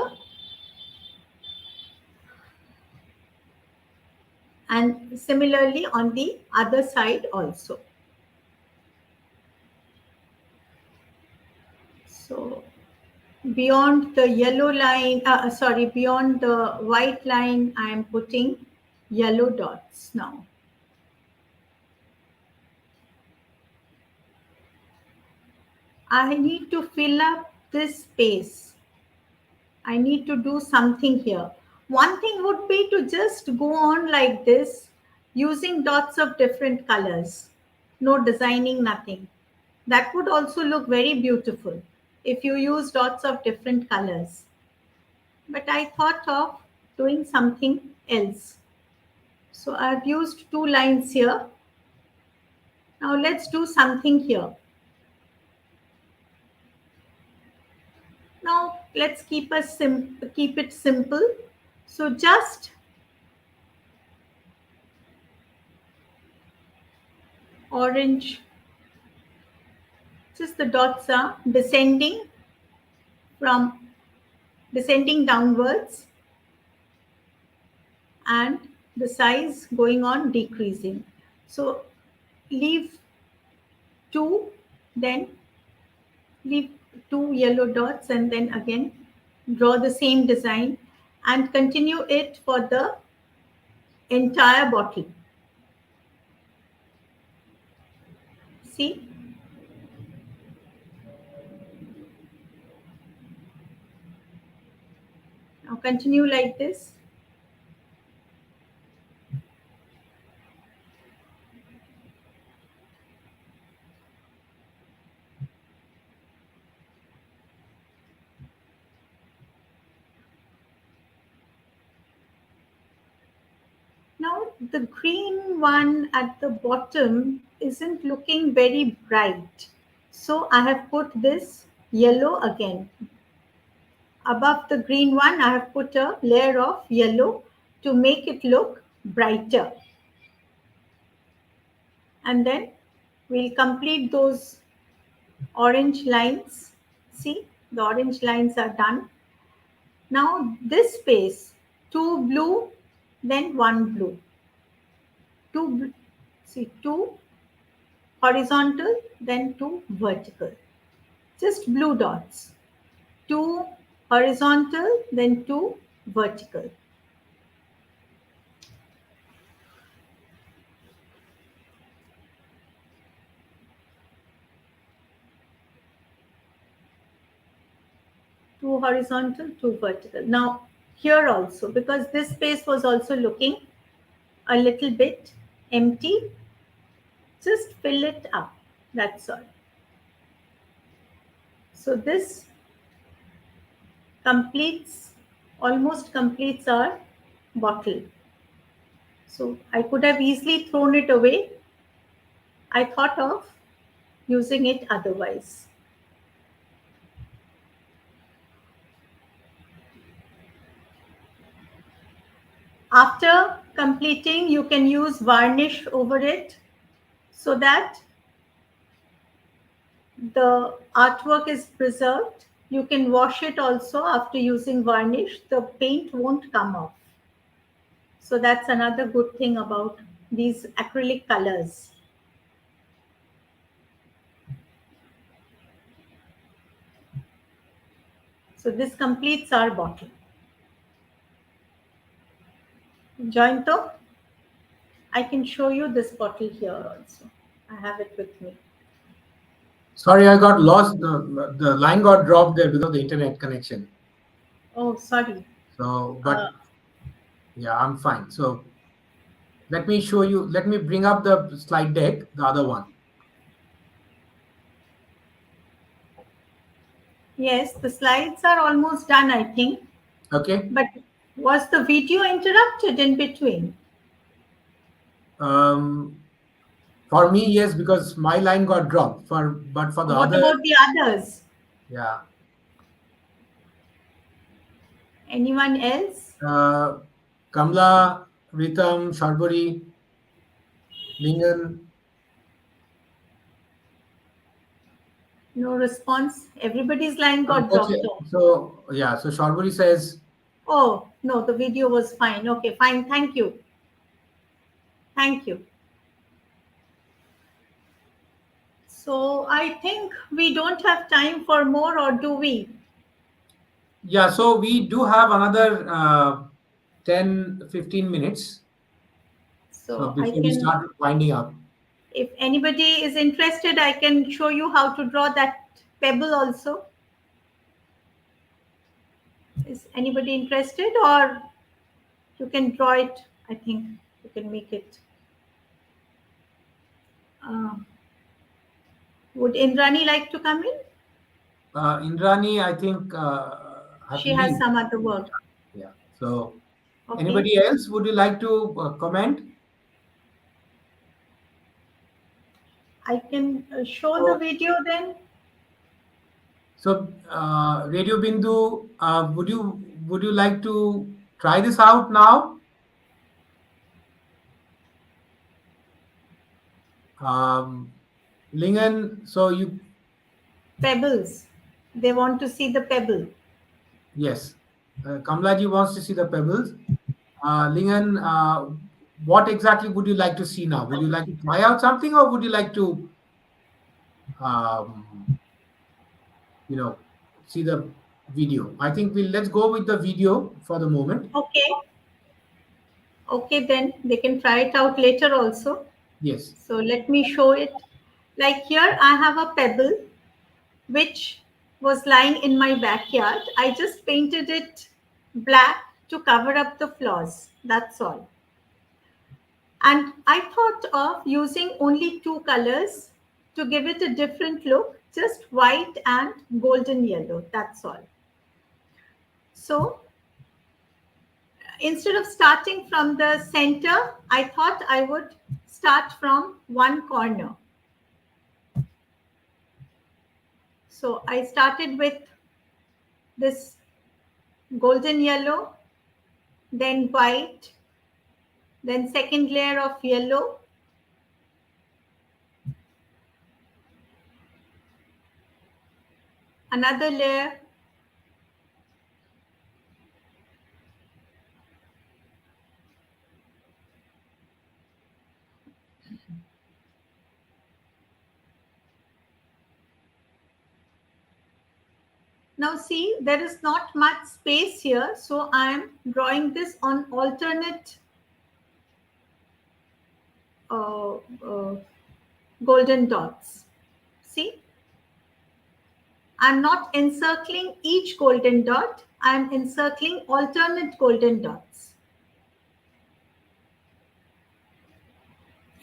And similarly on the other side also. So beyond the yellow line, beyond the white line, I am putting yellow dots now. I need to fill up this space. I need to do something here. One thing would be to just go on like this using dots of different colors. No designing, nothing. That would also look very beautiful if you use dots of different colors. But I thought of doing something else. So I've used 2 lines here. Now let's do something here. Now let's keep it simple. So just orange, just the dots are descending downwards, and the size going on decreasing. So leave 2, then leave 2 yellow dots, and then again draw the same design and continue it for the entire bottle. See? Now continue like this. Now the green one at the bottom isn't looking very bright. So I have put this yellow again. Above the green one, I have put a layer of yellow to make it look brighter. And then we'll complete those orange lines. See, the orange lines are done. Now this space, 2 blue, then 1 blue. 2 horizontal, then 2 vertical. Just blue dots. 2 horizontal, then 2 vertical. Two horizontal, 2 vertical. Now here also, because this space was also looking a little bit empty, just fill it up. That's all. So this almost completes our bottle. So I could have easily thrown it away. I thought of using it otherwise. After completing, you can use varnish over it so that the artwork is preserved. You can wash it also after using varnish. The paint won't come off. So that's another good thing about these acrylic colors. So this completes our bottle. Jointo, I can show you this bottle here also. I have it with me. Sorry, I got lost. The line got dropped there because of the internet connection. Oh, sorry. So, but yeah, I'm fine. So let me show you. Let me bring up the slide deck, the other one. Yes, the slides are almost done, I think. Okay. But was the video interrupted in between? For me, yes, because my line got dropped. But for the What other, about the others? yeah. Anyone else? Kamla, Ritam, Sharburi, Lingan. No response. Everybody's line got dropped off. So yeah, so Sharburi says, Oh, no, the video was fine. Okay, fine. Thank you. Thank you. So I think we don't have time for more, or do we? yeah, so we do have another 10-15 minutes. So before we start winding up. If anybody is interested, I can show you how to draw that pebble also. Is anybody interested, or you can draw it? I think you can make it. Would Indrani like to come in? Indrani, I think, have She to has leave. some other work. Yeah. So, Okay. anybody else would you like to comment? I can show the video then. So, Radio Bindu, would you like to try this out now? Lingan, so you Pebbles. They want to see the pebble. yes, Kamlaji wants to see the pebbles. Lingan, what exactly would you like to see now? Would you like to try out something, or would you like to, um, you know, see the video? I think let's go with the video for the moment. Okay. Okay, then they can try it out later also. Yes. So let me show it. Like here, I have a pebble which was lying in my backyard. I just painted it black to cover up the flaws. That's all. And I thought of using only two colors to give it a different look, just white and golden yellow. That's all. So instead of starting from the center, I thought I would start from one corner. So I started with this golden yellow, then white, then second layer of yellow, another layer, now see, there is not much space here, so I am drawing this on alternate golden dots. See, I'm not encircling each golden dot, I'm encircling alternate golden dots.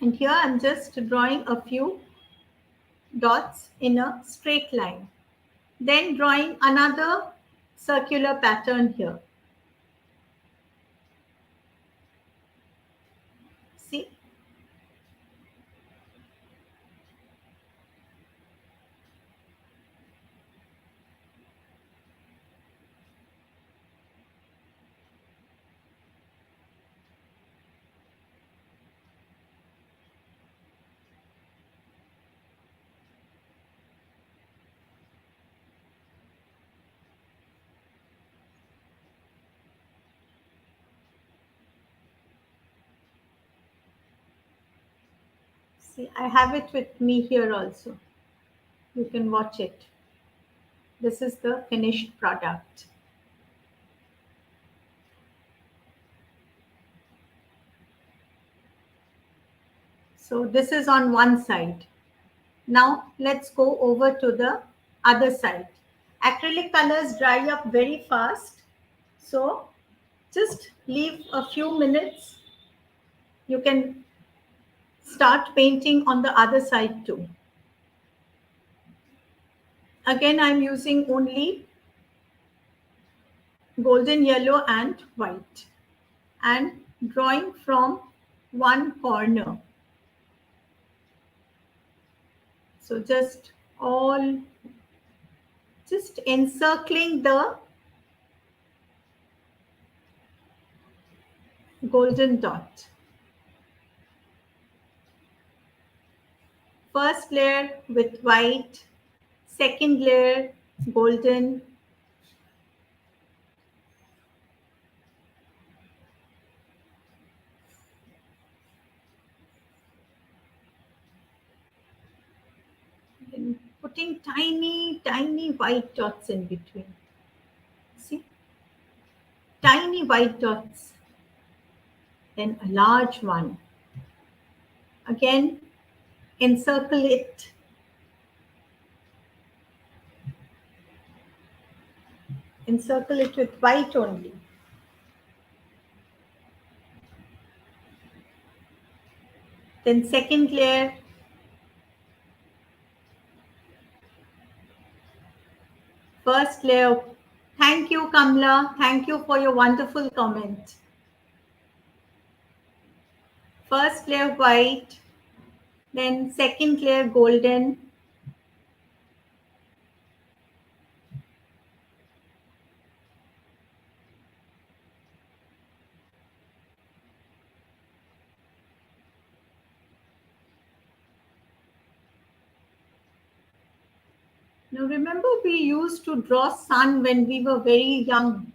And here I'm just drawing a few dots in a straight line. Then drawing another circular pattern here. See? See, I have it with me here also. You can watch it. This is the finished product. So this is on one side. Now let's go over to the other side. Acrylic colors dry up very fast. So just leave a few minutes. You can start painting on the other side too. Again, I'm using only golden yellow and white and drawing from one corner. So just encircling the golden dot. First layer with white, second layer golden, and putting tiny, tiny white dots in between. See? Tiny white dots. Then a large one. Again, encircle it. Encircle it with white only. Then second layer layer. Thank you, Kamla. Thank you for your wonderful comment. First layer white, then second layer golden. Now remember, we used to draw sun when we were very young.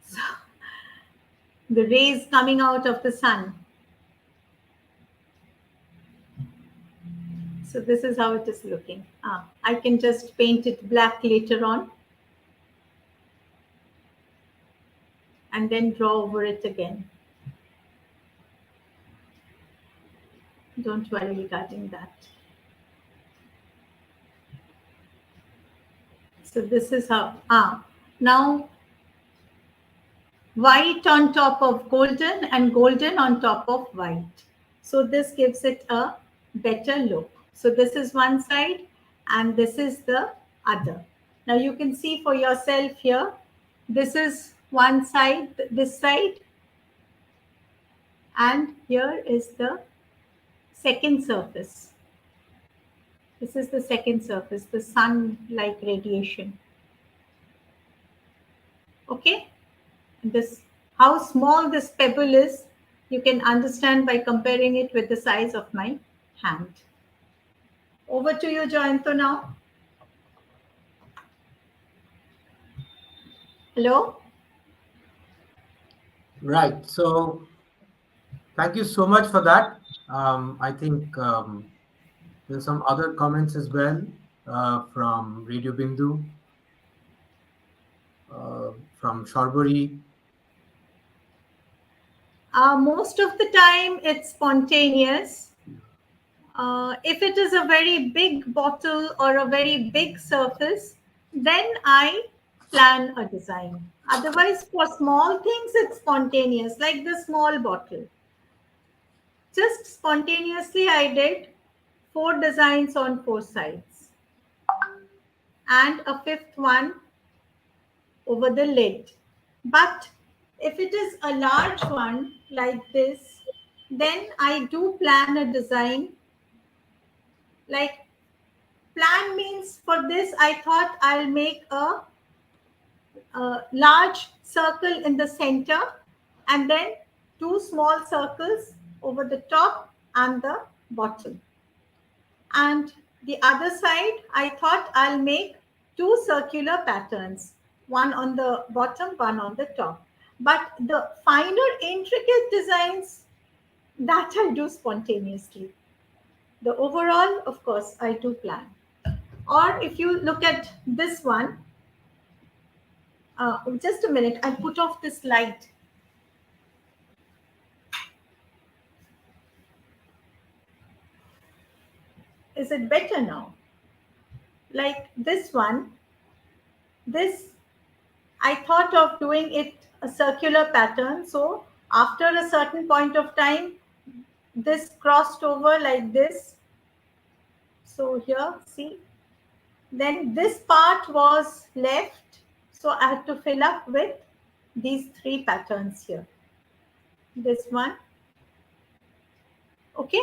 So, the rays coming out of the sun. So this is how it is looking. I can just paint it black later on. And then draw over it again. Don't worry regarding that. So this is how, now white on top of golden and golden on top of white. So this gives it a better look. So this is one side and this is the other. Now you can see for yourself here, this is one side, this side, and here is the second surface. This is the second surface, the sun-like radiation. Okay? This, how small this pebble is, you can understand by comparing it with the size of my hand. Over to you, Jayanto, now. Hello? Right. So thank you so much for that. I think there's some other comments as well from Radio Bindu, from Sharburi. Most of the time it's spontaneous. If it is a very big bottle or a very big surface, then I plan a design. Otherwise, for small things, it's spontaneous, like the small bottle. Just spontaneously, I did 4 designs on 4 sides and a 5th one over the lid. But if it is a large one like this, then I do plan a design. Like, plan means for this, I thought I'll make a large circle in the center and then 2 small circles over the top and the bottom. And the other side, I thought I'll make 2 circular patterns, one on the bottom, one on the top. But the finer, intricate designs, that I do spontaneously. The overall, of course, I do plan. Or if you look at this one, just a minute, I'll put off this light. Is it better now? Like this one, this, I thought of doing it a circular pattern. So after a certain point of time, this crossed over like this. So here, see, then this part was left. So I had to fill up with these 3 patterns here. This one. Okay.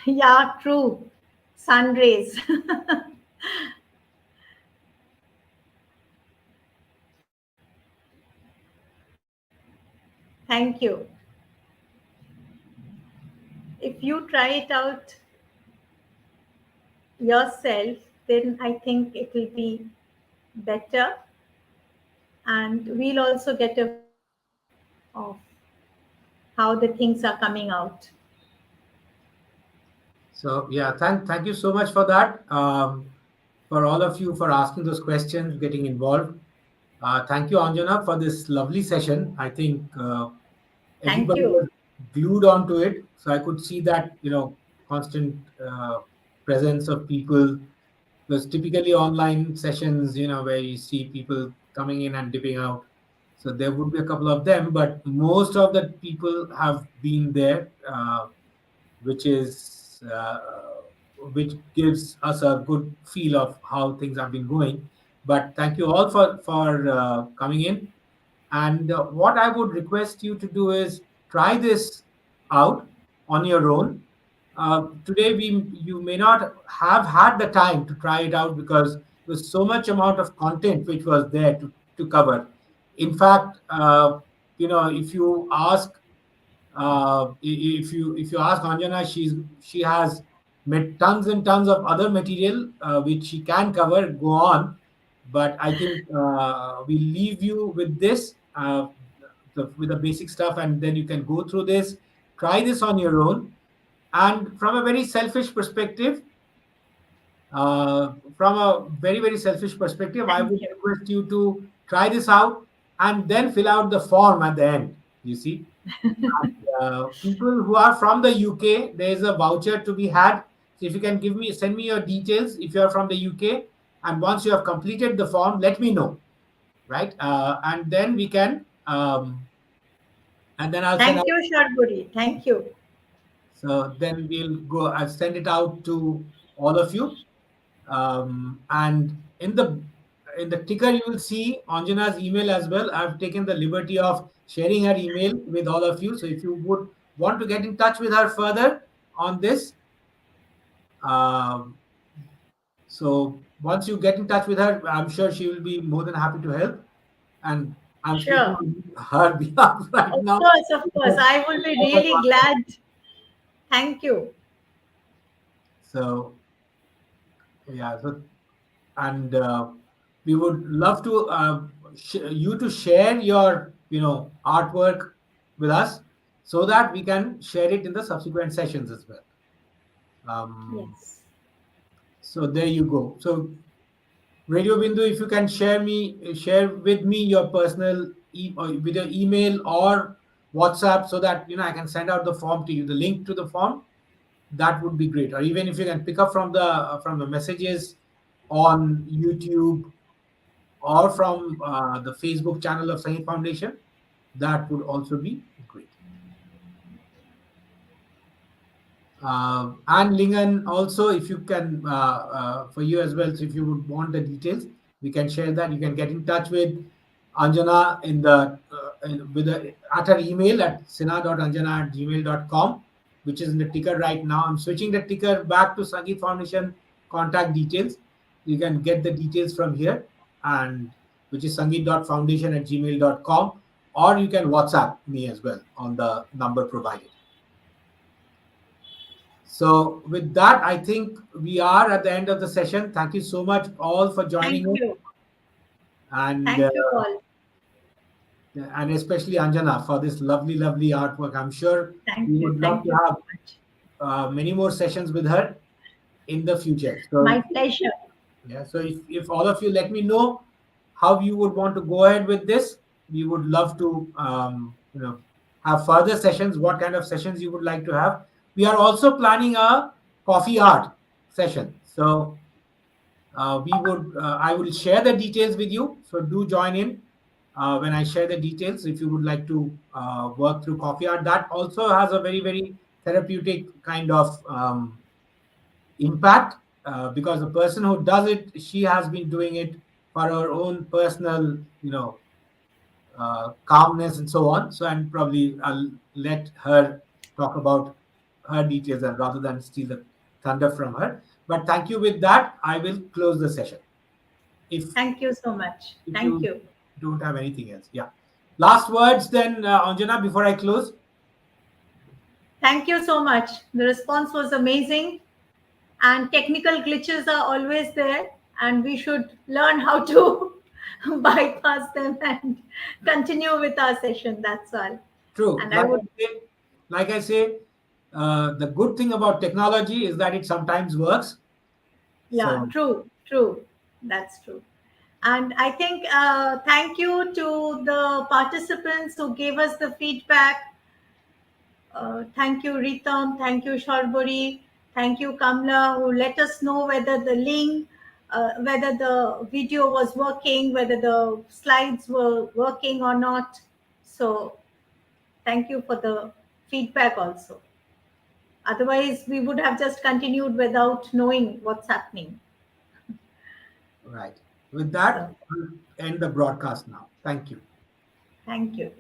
Yeah, true. Sun rays. Thank you. If you try it out yourself, then I think it will be better. And we'll also get a of how the things are coming out. So yeah, thank you so much for that. For all of you for asking those questions, getting involved. Thank you, Anjana, for this lovely session. I think everybody was glued onto it. So I could see that, constant presence of people. Because typically online sessions, where you see people coming in and dipping out. So there would be a couple of them, but most of the people have been there, which is which gives us a good feel of how things have been going. But thank you all for coming in. And what I would request you to do is try this out on your own. Today, you may not have had the time to try it out because there's so much amount of content which was there to cover. In fact, if you ask if you ask Anjana, she has met tons and tons of other material which she can cover. Go on, but I think we leave you with this with the basic stuff, and then you can go through this, try this on your own, and from a very selfish perspective. From a very, very selfish perspective, I Thank would you. request you to try this out and then fill out the form at the end. You see, people who are from the UK, there is a voucher to be had. So if you can send me your details if you are from the UK, and once you have completed the form, let me know, right? And then we can, and then I'll send Thank out. you, Sharburi. Thank you. So then we'll go. I'll send it out to all of you. And in the ticker, you will see Anjana's email as well. I've taken the liberty of sharing her email with all of you. So if you would want to get in touch with her further on this, um, so once you get in touch with her, I'm sure she will be more than happy to help. And I'm speaking Sure. on her behalf right Of now. course, of course. I will be really glad. Thank you. So yeah, so and we would love to you to share your artwork with us so that we can share it in the subsequent sessions as well. Yes. So there you go. So Radio Bindu, if you can share with me your personal with your email or WhatsApp so that I can send out the form to you, the link to the form, that would be great. Or even if you can pick up from the messages on YouTube or from the Facebook channel of Sahih Foundation, that would also be great. And Lingan, also, if you can, for you as well, so if you would want the details, we can share that. You can get in touch with Anjana at her email at sina.anjana@gmail.com, which is in the ticker right now. I'm switching the ticker back to Sangeet Foundation contact details. You can get the details from here, and which is sangeet.foundation@gmail.com, or you can WhatsApp me as well on the number provided. So with that, I think we are at the end of the session. Thank you so much all for joining Thank us, you. and Thank you all. and especially Anjana for this lovely, lovely artwork. I'm sure Thank we you. would love Thank to you so have much. many more sessions with her in the future. So My pleasure. yeah, so if all of you let me know how you would want to go ahead with this, we would love to have further sessions. What kind of sessions you would like to have? We are also planning a coffee art session. So I will share the details with you. So do join in when I share the details. If you would like to work through coffee art, that also has a very, very therapeutic kind of impact because the person who does it, she has been doing it for her own personal, calmness and so on. So, and probably I'll let her talk about her details and rather than steal the thunder from her. But thank you. With that, I will close the session. If Thank you so much. if Thank you you. don't have anything else, yeah. Last words, then, Anjana, before I close. Thank you so much. The response was amazing. And technical glitches are always there. And we should learn how to bypass them and continue with our session. That's all. True. And I would, Like I say, the good thing about technology is that it sometimes works. yeah, So true, true. That's true. And I think thank you to the participants who gave us the feedback. Thank you, Ritam. Thank you, Sharburi. Thank you, Kamla, who let us know whether the link whether the video was working, whether the slides were working or not. So thank you for the feedback also. Otherwise, we would have just continued without knowing what's happening. Right. With that, So, we'll end the broadcast now. Thank you. thank you.